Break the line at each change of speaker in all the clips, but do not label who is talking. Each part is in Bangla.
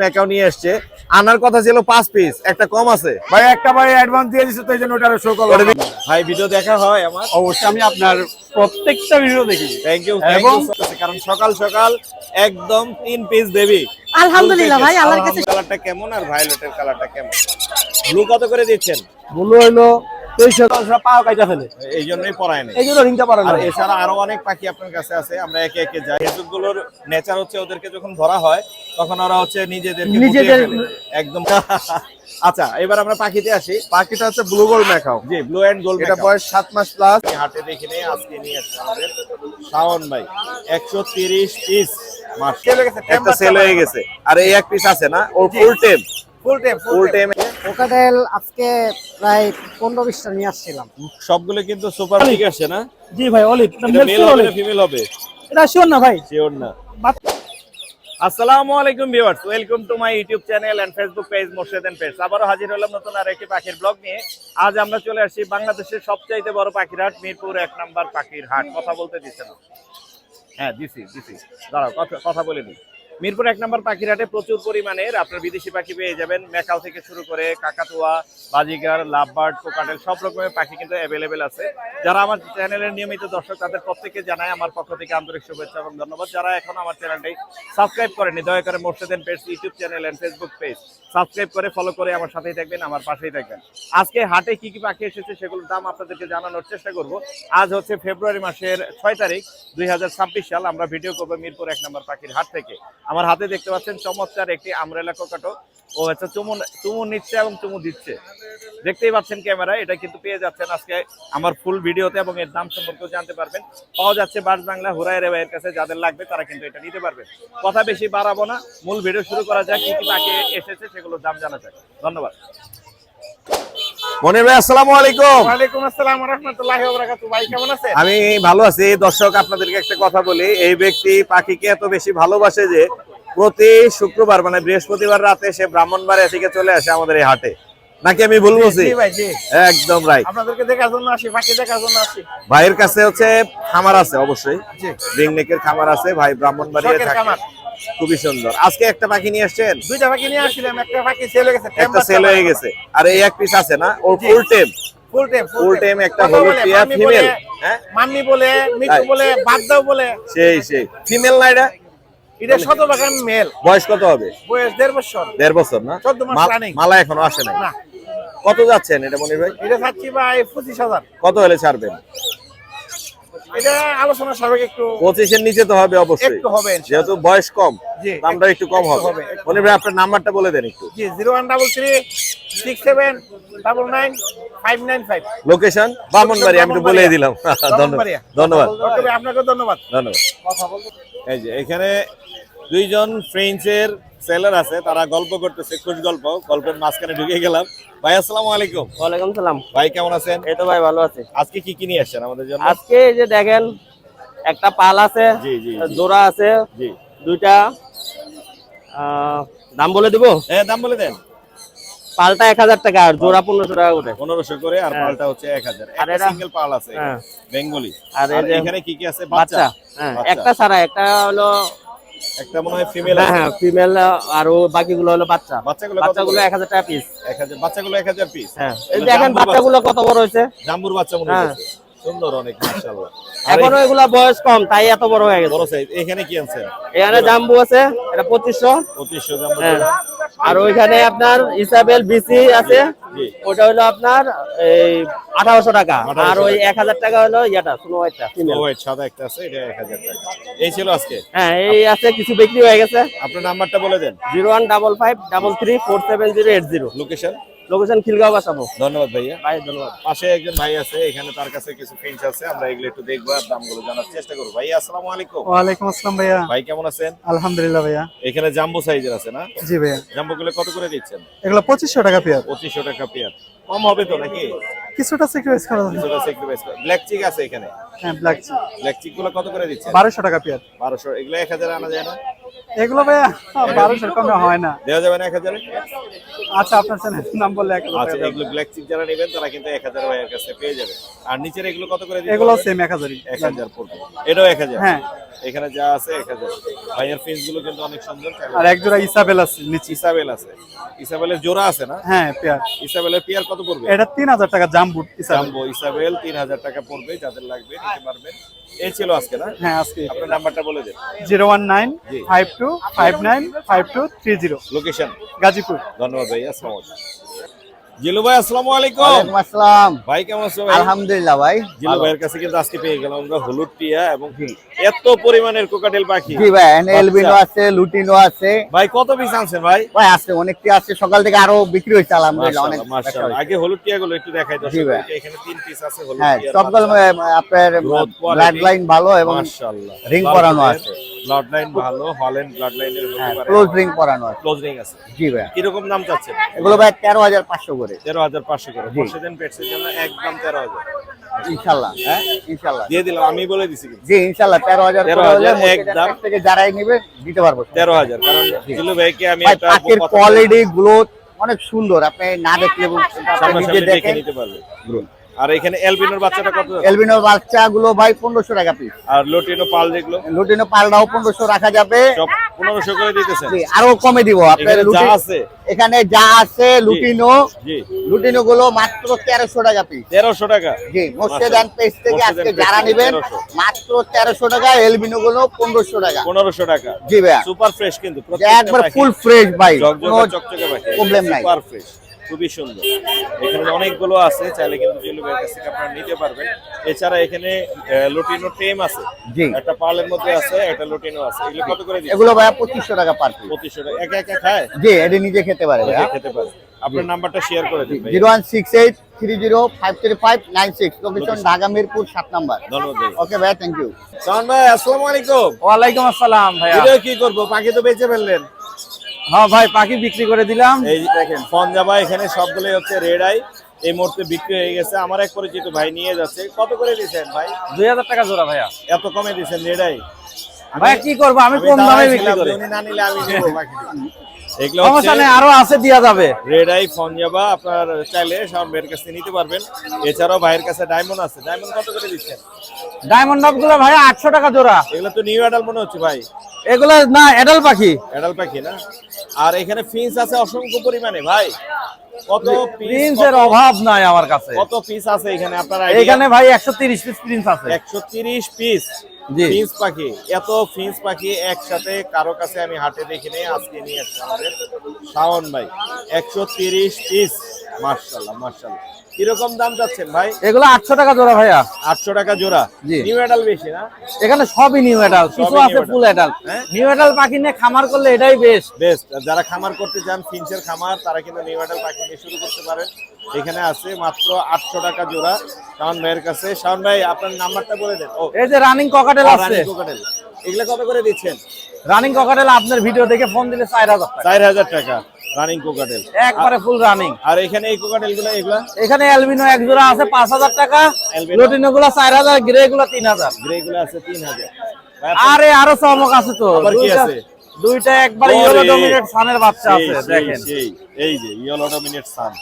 মেকাও নিয়ে আসছে, আনার কথা ছিল 5 পিস, একটা কম আছে
ভাই। একটা ভাই অ্যাডভান্স দিয়ে দিছে তো এইজন্য ওটা শো করলাম।
ভাই ভিডিও দেখা হয় আমার?
অবশ্যই আমি আপনার প্রত্যেকটা ভিডিও দেখি।
থ্যাংক ইউ
এবং
কারণ সকাল সকাল একদম 3 পিস দেবি।
আলহামদুলিল্লাহ ভাই, আল্লাহর কাছে।
কালারটা কেমন আর ভায়োলেটের কালারটা কেমন? ব্লু কত করে দিচ্ছেন?
বললো হইলো 2300 পাও কাইটা ফেলে,
এই জন্যই পরায় না।
এই জন্য রিংটা পারে না।
আর এছাড়া আরো অনেক পাখি আপনার কাছে আছে, আমরা একে একে যাই। এসবগুলোর নেচার হচ্ছে ওদেরকে যখন ধরা হয় তখন ওরা হচ্ছে নিজেদেরকে একদম আচ্ছা, এবার আমরা পাখিতে আসি।
বাকিটা হচ্ছে ব্লু গোল্ড ম্যাকাও।
জি, ব্লু এন্ড গোল্ড।
এটা বয়স 7 মাস প্লাস।
হাটে দেখে নেই, আজকে নিয়ে আসছে আমাদের শাওন ভাই। 130 পিস মাস একটা সেল হয়ে গেছে। আর এই এক পিস আছে না, ও ফুল টেম। ফুল টেম
কোকাটেল আজকে প্রায় 15-20টা নিয়ে আসছিলাম।
সবগুলো কিন্তু সুপার ঠিক আসছে না?
জি ভাই, অলিভ।
এটা মেল হবে না ফিমেল হবে?
এটা শিওর না ভাই,
শিওর না। আসসালামু আলাইকুম viewers, welcome to my YouTube channel and Facebook page Morshed and page. আবারও হাজির হলাম নতুন আর একটি পাখির ব্লগ নিয়ে। আজ আমরা চলে আসছি বাংলাদেশের সবচাইতে বড় পাখির হাট, মিরপুর 1 নম্বর পাখির হাট। কথা বলতে দিচ্ছে না? হ্যাঁ দিছি। দাঁড়াও, কথা বলে নিই। মিরপুর 1 নম্বর পাখির হাটে প্রচুর পরিমাণের আপনার বিদেশি পাখি পেয়ে যাবেন। ম্যাকাও থেকে শুরু করে কাকাতুয়া, বাজিগার, লাভবার্ড, কোকাটেল সব রকমের পাখি কিন্তু অ্যাভেলেবেল আছে। যারা আমার চ্যানেলের নিয়মিত দর্শক তাদের প্রত্যেককে জানাই আমার পক্ষ থেকে আন্তরিক শুভেচ্ছা এবং ধন্যবাদ। যারা এখন আমার চ্যানেলটি সাবস্ক্রাইব করেনি, দয়া করে Morshed and page YouTube channel and Facebook page subscribe করে ফলো করে আমার সাথেই থাকবেন, আমার পাশেই থাকবেন। আজকে হাটে কি কি পাখি এসেছে সেগুলোর দাম আপনাদেরকে জানানোর চেষ্টা করব। আজ হচ্ছে ফেব্রুয়ারি মাসের 6 তারিখ 2026 সাল। আমরা ভিডিও করবো মিরপুর 1 নম্বর পাখির হাট থেকে। আমার হাতে দেখতে পাচ্ছেন চমৎকার একটি আমরেলা কোকাটো। ও হচ্ছে চুমু নিচ্ছে এবং চুমু দিচ্ছে, দেখতেই পাচ্ছেন ক্যামেরায়। এটা কিন্তু পেয়ে যাচ্ছেন আজকে আমার ফুল ভিডিওতে এবং এর দাম সম্পর্কেও জানতে পারবেন। পাওয়া যাচ্ছে বাস বাংলা হুরায়রা ভাইয়ের কাছে। যাদের লাগবে তারা কিন্তু এটা নিতে পারবেন। কথা বেশি বাড়াবো না, মূল ভিডিও শুরু করা যাক। কি কি পাখি এসেছে সেগুলোর দাম জানা যাক। ধন্যবাদ। মনির ভাই আসসালামু আলাইকুম।
ওয়ালাইকুম আসসালাম ওয়া রাহমাতুল্লাহি ওয়া বারাকাতুহু। ভাই কেমন আছেন?
আমি ভালো আছি। দর্শক আপনাদেরকে একটা কথা বলি, এই ব্যক্তি পাখিকে এত বেশি ভালোবাসে যে প্রতি শুক্রবার মানে বৃহস্পতিবার রাতে সে ব্রাহ্মণবাড়িয়া থেকে চলে আসে আমাদের এই হাটে। নাকি আমি ভুল বলছি?
জি ভাই, জি
একদম রাইট।
আপনাদেরকে দেখার জন্য আসি, পাখি দেখার জন্য আসি।
ভাইয়ের কাছে হচ্ছে খামার আছে, অবশ্যই রিংনেকের খামার আছে। ভাই ব্রাহ্মণবাড়িয়া থাকে। খুবই সুন্দর। আজকে একটা পাখি নিয়ে আসছেন?
দুইটা পাখি নিয়ে আসছিলাম, একটা পাখি সেল হয়ে গেছে।
একটা সেল হয়ে গেছে আর এই এক পিস আছে না, ও ফুল টেম। ফুল টেম একটা হলুদ টিয়া ফিমেল। হ্যাঁ,
মাম্মি বলে, মিকু বলে, বাদদাও বলে।
সেই ফিমেল না এটা?
এটা 100% মেল।
বয়স কত হবে?
বয়স 1.5 বছর।
1.5 বছর না?
14 মাস রানিং।
মালা এখনো আসে নাই।
না।
কত যাচ্ছেন এটা মনির ভাই?
এটা চাচ্ছি ভাই 25,000।
কত হলে ছাড়বেন?
এটা আলোচনা সাপেক্ষে একটু
25 এর নিচে তো হবে অবশ্যই,
একটু হবে
যেহেতু বয়স কম।
জি,
দামটা একটু কম হবে। মনির ভাই আপনার নাম্বারটা বলে দেন একটু।
জি, 0133679995।
লোকেশন ব্রাহ্মণবাড়িয়া, আমি তো বলে দিলাম। ধন্যবাদ।
ওকে, আপনাকে ধন্যবাদ। কথা বলতে
এই যে এখানে দুইজন ফ্রেঞ্চের সেলার আছে, তারা গল্প করতেছে, খুশ গল্পের মাঝখানে ঢুকে গেলাম। ভাই আসসালামু আলাইকুম।
ওয়ালাইকুম সালাম।
ভাই কেমন আছেন?
এই তো ভাই ভালো আছি।
আজকে কি নিয়ে আসছেন আমাদের জন্য?
আজকে এই যে দেখেন, একটা পাল আছে,
জি
জোড়া আছে,
জি।
দুইটা। দাম বলে দিব?
হ্যাঁ, দাম বলে দেন।
পালটা 1000 টাকা আর জোড়া 1500 টাকা করে।
1500 করে আর পালটা হচ্ছে 1000।
আর
একটা
এটা
সিঙ্গেল পাল আছে,
হ্যাঁ,
বেঙ্গলি।
আর
আর
এই যে
এখানে কি আছে?
বাচ্চা। হ্যাঁ, একটা ছাড়া, একটা হলো
একটা মনে হয় ফিমেল আছে।
হ্যাঁ, ফিমেল। আর ও বাকিগুলো হলো বাচ্চা।
বাচ্চাগুলো
1000 টাকা পিস।
1000। বাচ্চাগুলো 1000 পিস।
হ্যাঁ, এই দেখেন বাচ্চাগুলো কত বড় হয়েছে।
জাম্বুর বাচ্চা মনে হচ্ছে সুন্দর অনেক, মাশাআল্লাহ।
এখনো এগুলা বয়স কম, তাই এত বড় হয়ে গেছে।
বড় সাইজ। এখানে কি আনছেন?
এখানে জাম্বু আছে, এটা
2500 জাম্বু।
হ্যাঁ। আর ওইখানে আপনার ইসাবেল বিসি আছে, ওটা হলো আপনার এই 1800 টাকা। আর ওই 1000 টাকা হলো ইয়াটা স্নো হোয়াইটটা ফিমেল।
হোয়াইট সাদা একটা আছে, এটা 1000 টাকা। এই ছিল আজকে।
হ্যাঁ, এই আছে, কিছু বিক্রি হয়ে গেছে।
আপনার নাম্বারটা বলে দেন।
01553347080।
লোকেশন?
লোকেশন খিলগাঁও বাসাবো।
ধন্যবাদ ভাইয়া।
ভাই ধন্যবাদ।
পাশে একজন ভাই আছে, এখানে তার কাছে কিছু ফিঞ্চ আছে, আমরা এগুলো একটু দেখবো আর দামগুলো জানার চেষ্টা করবো। ভাইয়া আসসালামু আলাইকুম।
ওয়ালাইকুম আসসালাম ভাইয়া।
ভাই কেমন আছেন?
আলহামদুলিল্লাহ ভাইয়া।
এখানে জাম্বো সাইজের আছে না?
জি ভাইয়া।
জাম্বোগুলো কত করে দিচ্ছেন?
এগুলো 2500 টাকা পেয়ার।
2500 টাকা পেয়ার। কম হবে তো নাকি?
কিছুটা স্যাক্রিফাইস করা যাবে।
কিছুটা স্যাক্রিফাইস। ব্ল্যাক চিক আছে এখানে?
হ্যাঁ, ব্ল্যাক চিক।
ব্ল্যাক চিক গুলো কত করে দিচ্ছেন?
1200 টাকা পেয়ার।
1200। এগুলো 1000 আনা যায় না?
এগুলো ভাইয়া 1200 কমে হয় না।
দেওয়া যাবে না 1000 এ?
আচ্ছা আপনার চ্যানেল নাম বললে এক
আচ্ছা এগুলো ব্ল্যাক চিপ যারা নেবেন তারা কিন্তু 1000 ভাইয়ের কাছে পেয়ে যাবে। আর নিচের এগুলো কত করে দিতে
এগুলো
হবে?
সেম 1000ই।
1000 পড়বে। এটাও 1000।
হ্যাঁ।
এখানে যা আছে 1000। ভাইয়ের ফিস গুলো কিন্তু অনেক সুন্দর।
আর এক জোড়া ইসাবেল আছে নিচে।
ইসাবেল আছে। ইসাবেলের জোড়া আছে না?
হ্যাঁ পেয়ার।
ইসাবেলের পেয়ার কত পড়বে?
এটা 3000 টাকা জাম্বু ইসাবেল।
জাম্বো ইসাবেল 3000 টাকা পড়বে, যাদের লাগবে নিতে পারবেন। এই ছিল আজকে না?
হ্যাঁ আজকে
আপনার নাম্বারটা বলে দেন।
01952595930
লোকেশন
গাজীপুর।
ধন্যবাদ ভাই। আসসালামু আলাইকুম। জিলু ভাই আসসালামু আলাইকুম।
ওয়ালাইকুম আসসালাম।
ভাই কেমন আছো ভাই?
আলহামদুলিল্লাহ ভাই।
জিলু ভাইয়ের কাছে কিন্তু আজকে পেয়ে গেলাম আমরা হলুদ টিয়া এবং এত পরিমাণের কোকাটেল পাখি।
জি ভাই, এলবিনো আছে, লুটিনো আছে।
ভাই কত পিস আনছেন ভাই?
ভাই আছে অনেকটি আছে, সকাল থেকে আরো বিক্রি হয়েছে আলহামদুলিল্লাহ অনেক।
মাশাআল্লাহ মাশাআল্লাহ। আগে হলুদ টিয়া গুলো একটু দেখাই
জি ভাই।
দর্শকদেরকে। এখানে 3 পিস আছে হলুদ
হ্যাঁ
টিয়া।
সবগুলো আপনার
Growth quality।
ব্লাড লাইন ভালো এবং
মাশাআল্লাহ।
ring পরানো আছে।
ব্লাড লাইন ভালো, হল্যান্ড ব্লাড লাইনের হতে
হ্যাঁ
পারে।
ক্লোজ রিং পরানো আছে।
ক্লোজ রিং আছে।
জি ভাই।
কি রকম দাম চাচ্ছেন?
এগুলো ভাই 13500 করে।
13500 করে।
জি।
বর্ষাদিন পেটসের জন্য একদম 13000।
ইনশাআল্লাহ।
হ্যাঁ
ইনশাআল্লাহ।
দিয়ে দিলাম, আমি বলে দিছি কিন্তু।
জি ইনশাআল্লাহ 13000 করে
13,000
হলে মুর্শিদাবাদ
একদম।
থেকে যারাই নেবে দিতে পারবো।
13000। কারণ জিলু ভাইকে আমি
ভাই
একটা
পাখির
কথা
কোয়ালিটি গ্রোথ অনেক সুন্দর, আপনি না দেখলে আপনি নিজে
সামনাসামনি দেখে
দেখেন।
নিতে পারবে। আর এখানে এলবিনোর বাচ্চাটা কত?
এলবিনো বাচ্চাগুলো ভাই 1500 টাকা পিস।
আর লোটিনো পাল যেগুলো
লুটিনো পালটাও 1500 রাখা যাবে।
সব 1500 করে দিতেছেন।
জি, আরো কমে দিব আপনার
এখানে যা আছে
এখানে যা আছে লুটিনো
জি
লুটিনো গুলো মাত্র 1300 টাকা পিস।
1300 টাকা।
জি মোর্শেদান পেজ থেকে
মোর্শেদান
আজকে
পেজ
যারা
থেকে
নেবেন
1300
মাত্র 1300 টাকা, এলবিনো গুলো 1500 টাকা।
1500 টাকা।
জি ভাইয়া
সুপার ফ্রেশ কিন্তু
একবার ফুল ফ্রেশ ভাই, কোনো
জগজগা চকচকে পাখি।
প্রবলেম নাই।
সুপার ফ্রেশ, খুবই সুন্দর। এখানে অনেকগুলো আছে, চাইলে কিন্তু জিলু ভাইয়ের কাছ থেকে আপনারা নিতে পারবেন। এছাড়া এখানে লোটিনো টেম আছে।
জি
একটা পালের মধ্যে আছে, একটা লোটিনো আছে। এগুলো কত করে দিচ্ছেন?
এগুলো ভাইয়া 2500 টাকা পার পিস।
2500 টাকা। একা একা খায়?
জি এটা নিজে খেতে পারে ভাইয়া।
নিজে খেতে পারে। আপনার নাম্বারটা শেয়ার করে দিন ভাই।
01683053596, লোকেশন ঢাকা মিরপুর 7 নাম্বার।
ধন্যবাদ ভাই।
ওকে ভাইয়া, থ্যাংক ইউ।
সান ভাই আসসালামু আলাইকুম।
ওয়ালাইকুম আসসালাম ভাইয়া।
ভিডিও কি করব? পাখি তো বেচে ফেললেন।
হ্যাঁ ভাই পাখি বিক্রি করে দিলাম।
এই দেখেন ফনজাবা এখানে সবগুলোই হচ্ছে রেড আই। এই মুহূর্তে বিক্রি হয়ে গেছে। আমার এক পরিচিত ভাই নিয়ে যাচ্ছে। কত করে দিয়েছেন ভাই?
2000 টাকা জোড়া ভাইয়া।
এত কমে দিয়েছেন রেড আই?
ভাই কি করবো, আমি কম দামে বিক্রি করি।
উনি না নিলে আমি নেব পাখি। এগুলো
সমস্যা
হচ্ছে
নেই, আরো আছে দেয়া যাবে।
রেড আই ফনজাবা, আপনার চাইলে শাওন ভাইয়ের কাছে নিতে পারবেন। এছাড়াও ভাইয়ের কাছে ডায়মন্ড আছে। ডায়মন্ড কত করে দিচ্ছেন?
ডায়মন্ড ডাব গুলো ভাইয়া 800 টাকা জোড়া।
এগুলো তো নিউ অ্যাডাল মনে হচ্ছে ভাই।
এগুলো না এডাল পাখি।
অ্যাডাল পাখি না? আর এখানে ফিন্স আছে অসংখ্য পরিমাণে ভাই। কত পিস?
প্রিন্সের অভাব নাই আমার কাছে।
কত পিস আছে এখানে আপনার?
এখানে ভাই 130 পিস প্রিন্স আছে।
130 পিস
জি।
ফিন্স পাখি। এত ফিন্স পাখি একসাথে কারো কাছে আমি হাটে দেখিনি, আজকে নিয়ে আসছি আমাদের শাওন ভাই। 130 পিস। মাশাআল্লাহ মাশাআল্লাহ। কিরকম দাম যাচ্ছেন ভাই?
এগুলো 800 টাকা জোড়া ভাইয়া।
800 টাকা জোড়া।
জি।
নিউ অ্যাডাল বেশি না?
এখানে সবই নিউ এডাল, কিছু
সবই
আছে
new
ফুল এডাল।
হ্যাঁ?
নিউ এডাল পাখি নিয়ে খামার করলে এটাই বেস্ট।
বেস্ট। যারা খামার করতে চান, ফিন্সের খামার, তারা কিন্তু নিউ অ্যাডাল পাখি নিয়ে শুরু করতে পারেন। এখানে আছে মাত্র 800 টাকা জোড়া শাওন ভাইয়ের কাছে। শাওন ভাই আপনার নাম্বারটা বলে দেন। ও
এই যে রানিং ককাটেল আছে,
রানী কোকাটেল। এগুলা কত করে দিচ্ছেন?
রানিং ককাটেল আপনার ভিডিও দেখে ফোন দিলে 4000 টাকা
4000 টাকা রানিং কোকাটেল।
একবারে ফুল রানিং।
আর এখানে এই কোকাটেল গুলো এগুলা
এখানে অ্যালবিনো এক জোড়া আছে 5000 টাকা,
অ্যালবিনো?
লুটিনো গুলো 4000, গ্রে গুলো 3000।
গ্রে গুলো আছে 3000।
আরে আরো চমক আছে তো।
আবার কি আছে?
দুইটা একবারে
ওরে,
ইয়েলো ডমিনেট সানের বাচ্চা
সেই,
আছে
সেই,
দেখেন।
সেই। এই যে ইয়েলো ডমিনেট সান।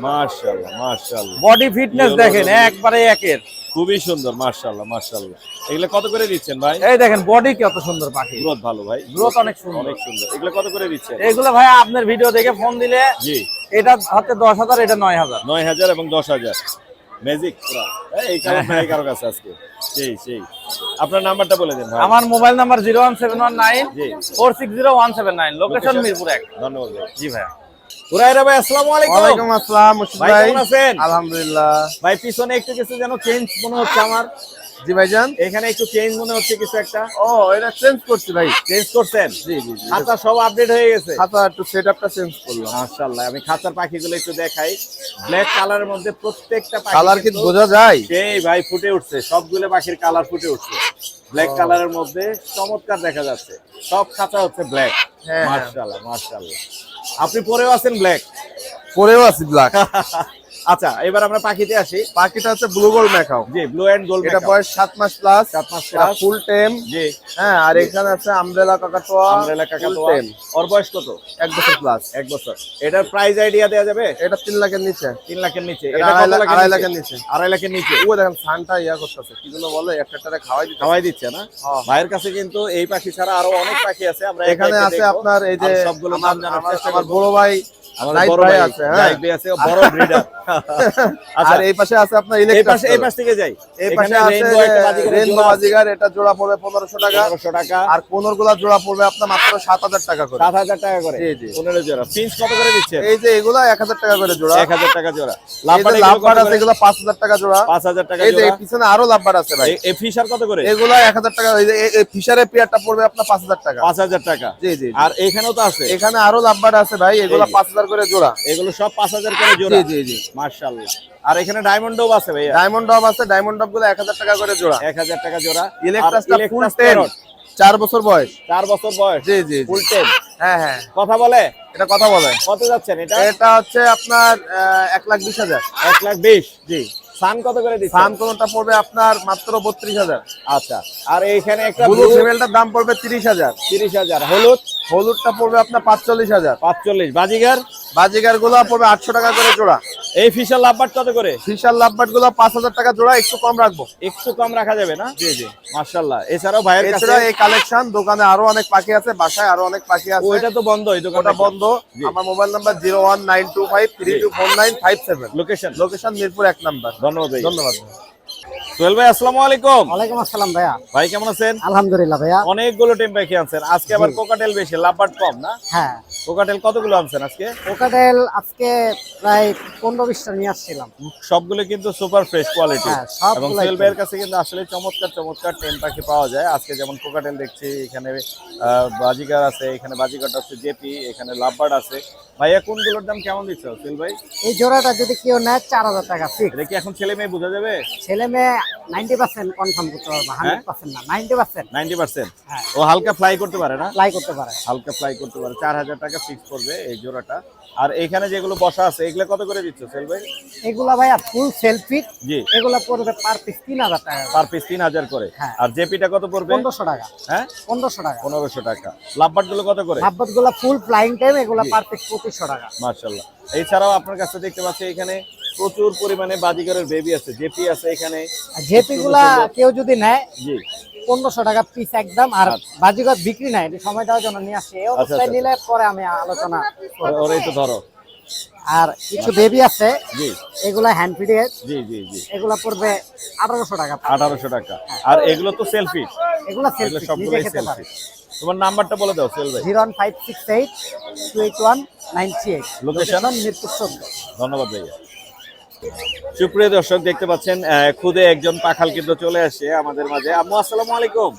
মাশাআল্লাহ মাশাআল্লাহ।
বডি ফিটনেস
Yellow
দেখেন
dominant।
একবারে একের।
খুবই সুন্দর মাশাআল্লাহ মাশাআল্লাহ। এগুলো কত করে দিচ্ছেন ভাই?
এই দেখেন বডি কত সুন্দর পাখি,
গ্রোথ ভালো ভাই।
গ্রোথ অনেক সুন্দর।
অনেক সুন্দর। এগুলো কত করে দিচ্ছেন?
এগুলো ভাই আপনার ভিডিও দেখে ফোন দিলে
জি।
এটা হচ্ছে 10000, এটা 9000।
9000 এবং 10000 ম্যাজিক পুরো। এই কারণ নাই কারো কাছে আজকে। সেই সেই। আপনার নাম্বারটা বলে দেন ভাই।
আমার মোবাইল নাম্বার 01719
জি।
460179, লোকেশন মিরপুর 1।
ধন্যবাদ ভাই।
জি ভাইয়া।
হুরায়রা ভাই আসসালামু আলাইকুম।
ওয়ালাইকুম আসসালাম মুর্শিদ
ভাই
ভাই।
কেমন আছেন?
আলহামদুলিল্লাহ।
ভাই পিছনে একটু কিছু যেন চেঞ্জ মনে হচ্ছে আমার।
জি ভাইজান।
এখানে একটু চেঞ্জ মনে হচ্ছে কিছু একটা।
ও এটা চেঞ্জ করছি ভাই।
চেঞ্জ করছেন?
জি জি জি।
খাঁচা সব আপডেট হয়ে গেছে।
খাতা একটু সেটআপটা চেঞ্জ করলাম।
মাশাআল্লাহ। আমি খাঁচার পাখিগুলো একটু দেখাই। ব্ল্যাক কালারের মধ্যে প্রত্যেকটা পাখি
কালার কি
কিন্তু
বোঝা যায়?
সেই ভাই ফুটে উঠছে। সবগুলো পাখির কালার ফুটে উঠছে। ব্ল্যাক কালারের মধ্যে চমৎকার দেখা যাচ্ছে। সব খাঁচা হচ্ছে ব্ল্যাক।
হ্যাঁ।
মাশাআল্লাহ মাশাআল্লাহ। আপনি পরেও আছেন ব্ল্যাক।
পরেও আছি ব্ল্যাক।
আচ্ছা এবার আমরা পাখিতে আসি।
পাখিটা হচ্ছে ব্লু গোল্ড ম্যাকাও।
জি, ব্লু এন্ড গোল্ড।
এটা বয়স 7 মাস প্লাস।
7 মাস
এটা
প্লাস।
ফুল টেম।
জি।
হ্যাঁ, আর এখানে আছে আমব্রেলা কাকাতুয়া।
আমব্রেলা কাকাতুয়া। ওর বয়স কত?
1 বছর প্লাস।
1 বছর। এটার প্রাইস আইডিয়া দেয়া যাবে?
এটা 3 লাখের নিচে।
3 লাখের নিচে।
এটা
এটা কত
2.5 লাখের নিচে।
2.5 লাখের নিচে।
ও দেখেন সানটা ইয়া করতেছে, কি যেন বলে, একটারে
খাওয়াই দিচ্ছে না?
হ্যাঁ।
ভাইয়ের কাছে কিন্তু এই পাখি ছাড়া আরো অনেক পাখি আছে, আমরা
এখানে আছে আপনার এই যে
সবগুলো নাম জানার চেষ্টা
আমার
করব।
বড় ভাই
আমাদের
নাইট
বড়
ভাই
ভাই
আছে, হ্যাঁ।
জাহিদ ভাই আছে, বড় ব্রিডার। আচ্ছা,
আর এই পাশে আছে আপনার
এই
ইলেকট্রাস।
পাশ থেকে যাই।
এই পাশে আছে
রেইনবো একটা বাজিগারের
রেইনবো
জোড়া আছে।
বাজিগার, এটা জোড়া পড়বে 1500 টাকা।
1500 টাকা।
আর কোনরগুলা জোড়া পড়বে আপনার মাত্র 7000 টাকা করে।
7000 টাকা করে।
জি, জি।
15 জোড়া। পিস কত করে দিচ্ছেন?
এই যে এগুলা 1000 টাকা করে জোড়া।
1000 টাকা জোড়া।
লাভবার্ড
লাভবার্ড
আছে, এগুলা 5000 টাকা জোড়া।
5000 টাকা
এই যে
জোড়া।
পিছনে আরো লাভবার্ড আছে ভাই।
এই ফিশার কত করে?
এগুলা 1000 টাকা। এই যে এই ফিশারের পেয়ারটা পড়বে আপনার 5000 টাকা।
5000 টাকা।
জি, জি।
আর এইখানেও তো আছে।
এখানে আরো লাভবার্ড আছে ভাই, এগুলা 5000 করে জোড়া।
এগুলো সব 5000 করে জোড়া।
জি, জি, জি।
মাশাআল্লাহ। আর এখানে ডায়মন্ড ডব আছে ভাইয়া।
ডায়মন্ড ডব আছে, ডায়মন্ড ডব গুলো 1000 টাকা করে জোড়া।
1000 টাকা জোড়া।
ইলেকট্রাসটা
আর
ফুল
ইলেকট্রাস
10,
প্যারট,
4 বছর বয়স।
4 বছর বয়স।
জি, জি,
ফুল 10।
হ্যাঁ, হ্যাঁ।
কথা বলে?
এটা কথা বলে।
কত যাচ্ছেন এটা?
এটা হচ্ছে আপনার 1,20,000।
1,20,000।
জি।
সান কত করে দিচ্ছেন?
সান কোনটা পড়বে আপনার মাত্র 32,000।
আচ্ছা। আর এইখানে একটা
ব্লু ফিমেলটার দাম পড়বে 30,000।
30,000। হলুদ
হলুদটা পড়বে আপনার 45,000।
45। বাজিগার?
বাজিগার গুলা পড়বে 800 টাকা করে জোড়া।
এই ফিশার লাভবার্ড কত করে?
ফিশার লাভবার্ড গুলা 5000 টাকা জোড়া, একটু কম রাখবো।
একটু কম রাখা যাবে না?
জি, জি।
মাশাআল্লাহ। এছাড়াও ভাইয়ের কাছে
এছাড়া এই কালেকশন, দোকানে আরো অনেক পাখি আছে, বাসায় আরো অনেক পাখি আছে।
ওইটা তো বন্ধ, এই
ওটা
দোকানটা
বন্ধ।
জি।
আমার mobile number 01925324957।
Location?
Location Mirpur 1 number.
ধন্যবাদ ভাই।
ধন্যবাদ।
সোহেল ভাই, আসসালামু আলাইকুম।
ওয়ালাইকুম আসসালাম ভাইয়া।
ভাই কেমন আছেন?
আলহামদুলিল্লাহ ভাইয়া।
অনেকগুলো টেম পাখি আনছেন আজকে, আবার কোকাটেল বেশি, লাভবার্ড কম না?
হ্যাঁ,
কোকাটেল কতগুলো আনছেন আজকে?
কোকাটেল আজকে প্রায় 15-20টা নিয়ে আসছিলাম।
সবগুলো কিন্তু সুপার ফ্রেশ কোয়ালিটি।
হ্যাঁ, সবগুলাই
এবং সোহেল ভাইয়ের কাছে কিন্তু আসলে চমৎকার চমৎকার টেম পাখি পাওয়া যায়। আজকে যেমন কোকাটেল দেখছি, এখানে বাজিগার আছে, এখানে বাজিগারটা হচ্ছে জেপি, এখানে লাভবার্ড আছে। ভাইয়া কোনগুলোর দাম কেমন দিচ্ছ সোহেল ভাই?
এই জোড়াটা যদি কেউ নেয় 4000 টাকা ফিক্স।
এটা কি এখন ছেলে মেয়ে বোঝা যাবে?
ছেলে মেয়ে 90% কনফার্ম করতে পারবে, 100% না, 90%।
90%।
হ্যাঁ।
ও হালকা ফ্লাই করতে পারে না?
ফ্লাই করতে পারে।
হালকা ফ্লাই করতে পারে। 4000 টাকা ফিক্স করবে এই জোড়াটা। আর এখানে যেগুলো বসা আছে এগুলো কত করে দিচ্ছ সোহেল ভাই?
এগুলা ভাইয়া ফুল সেলফি।
জি।
এগুলা পড়বে পার পিস 3000 টাকা।
পার পিস 3000 করে।
হ্যাঁ।
আর জেপিটা কত পড়বে?
1500 টাকা।
হ্যাঁ,
1500 টাকা।
1500 টাকা। লাভবার্ড গুলো কত করে?
লাভবার্ড গুলা ফুল ফ্লাইং টাইম, এগুলা পার পিস 2500 টাকা।
মাশাআল্লাহ। এছাড়াও আপনার কাছে দেখতে পাচ্ছি এখানে প্রচুর পরিমাণে বাজিগরের বেবি আছে, জেপি আছে এখানে।
আর জেপি গুলা কেউ যদি নেয়
জি।
1500 টাকা পিস একদম। আর বাজিগর বিক্রি নাই, এটা সময় দেওয়ার জন্য নিয়ে আসছি। এই অবস্থায়
আচ্ছা।
নিলে পরে আমি আলোচনা করব।
ওরে তো ধরো।
আর কিছু বেবি আছে,
জি,
এগুলা হ্যান্ড ফিডের,
জি, জি, জি।
এগুলা পড়বে 1800 টাকা।
1800 টাকা। আর এগুলো তো সেলফি।
এগুলা
এগুলো
সেলফি নিজে
সবগুলোই
খেতে পারে।
সেলফি। তোমার নাম্বারটা বলে দাও সোহেল ভাই।
01568281938।
লোকেশন?
মিরপুর 14।
ধন্যবাদ ভাইয়া। সুপ্রিয় দর্শক, দেখতে পাচ্ছেন খুদে একজন পাখাল কিন্তু চলে আসে আমাদের মাঝে। আম্মু আসসালামু আলাইকুম।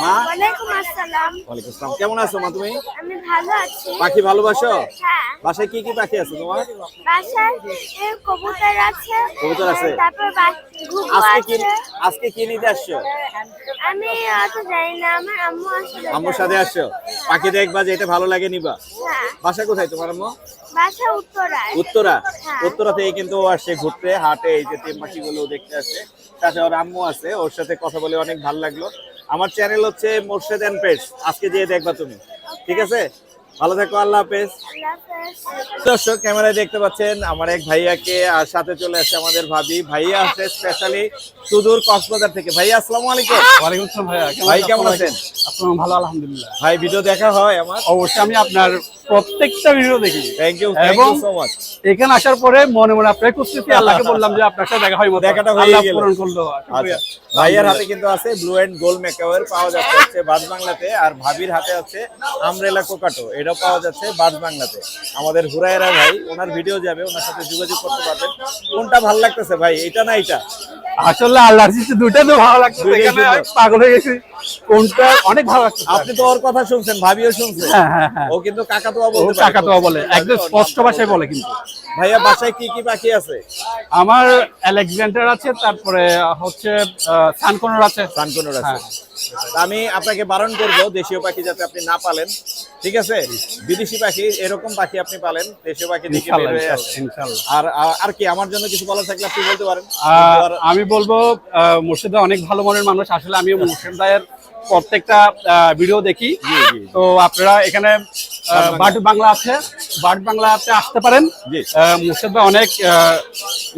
মা?
ওয়ালাইকুম আসসালাম।
ওয়ালাইকুম আসসালাম। কেমন আছো মা তুমি?
আমি ভালো আছি।
পাখি ভালোবাসো?
হ্যাঁ,
বাসায় কি কি পাখি আছে তোমার?
বাসায় কবুতর আছে।
কবুতর আছে?
তারপর ঘুঘু
আজকে কি নিতে আসছো?
আমি অত জানি না, আমার আম্মু আসলে
আম্মুর সাথে আসছো? পাখি দেখবা, যে এটা ভালো লাগে নিবা।
হ্যাঁ,
বাসা কোথায় তোমার আম্মু?
বাসা উত্তরায়।
উত্তরা।
হ্যাঁ।
উত্তরা থেকে কিন্তু ও আসছে ঘুরতে, হাটে এই যে টেম পাখি গুলো দেখতে আসছে। সাথে ওর আম্মু আছে, ওর সাথে কথা বলে অনেক ভালো লাগলো। আমার চ্যানেল হচ্ছে মোর্শেদ এন্ড পেটস, আজকে যেয়ে দেখবা তুমি, ঠিক আছে? ভালো থাকো, আল্লাহ হাফেজ।
আল্লাহ হাফেজ।
দর্শক, ক্যামেরায় দেখতে পাচ্ছেন আমার এক ভাইয়াকে, আর সাথে চলে আসছে আমাদের ভাবি। ভাইয়া আসছে স্পেশালি সুদূর কক্সবাজার থেকে। ভাইয়া আসসালামু আলাইকুম।
ওয়ালাইকুম আসসালাম ভাইয়া।
ভাই কেমন আছেন?
আপনার ভালো আলহামদুলিল্লাহ।
ভাই ভিডিও দেখা হয় আমার?
অবশ্যই আমি আপনার প্রত্যেকটা ভিডিও দেখি।
থ্যাংক ইউ
এবং
সো মাচ।
এখানে আসার পরে মনে মনে প্রে করতেছি, আল্লাহকে বললাম যে আপনার সাথে দেখা হয় মতো।
দেখাটা হয়ে
আল্লাহ
গেল।
পূরণ করলো।
আচ্ছা, ভাইয়ার হাতে কিন্তু আছে ব্লু এন্ড গোল্ড মেকাওয়ার, পাওয়া যাচ্ছে হচ্ছে বাজ বাংলাতে। আর ভাবির হাতে আছে আমব্রেলা কোকাটো, এটাও পাওয়া যাচ্ছে বাজ বাংলাতে। আমাদের হুরায়রা ভাই, ওনার ভিডিও যাবে, ওনার সাথে যোগাযোগ করতে পারবেন। কোনটা ভালো লাগতেছে ভাই, এটা না এটা?
আসলে আল্লাহর সৃষ্টি দুইটা তো ভালো লাগছে,
দুইটাই
এখানে
সুন্দর।
পাগল হয়ে গেছি। কোনটা অনেক ভালো লাগছে।
আপনি তো ওর কথা শুনছেন, ভাবিও শুনছে।
হ্যাঁ, হ্যাঁ, হ্যাঁ।
ও কিন্তু কাকাতুয়া
ও
বলতে পারে।
কাকাতুয়া বলে, একদম স্পষ্ট ভাষায় বলে। কিন্তু
ভাইয়া বাসায় কি কি পাখি আছে?
আমার আলেকজান্ডার আছে, তারপরে হচ্ছে সানকোনর আছে।
সানকোনর আছে।
হ্যাঁ।
তা আমি আপনাকে বারণ করব দেশীয় পাখি যাতে আপনি না পালেন, ঠিক আছে? বিদেশি পাখি এরকম পাখি আপনি পালেন, দেশীয় পাখি দেখে বের হয়ে আসেন।
ইনশাআল্লাহ।
আর আর কি আমার জন্য কিছু বলা থাকলে আপনি বলতে পারেন।
আমি বলবো মুর্শিদ ভাই অনেক ভালো মনের মানুষ। আসলে আমি মুর্শিদ ভাইয়ের প্রত্যেকটা ভিডিও দেখি। তো আপনারা এখানে বার্ড বাংলা আছে, বার্ড বাংলাতে আসতে পারেন।
জি।
মুর্শিদ ভাই অনেক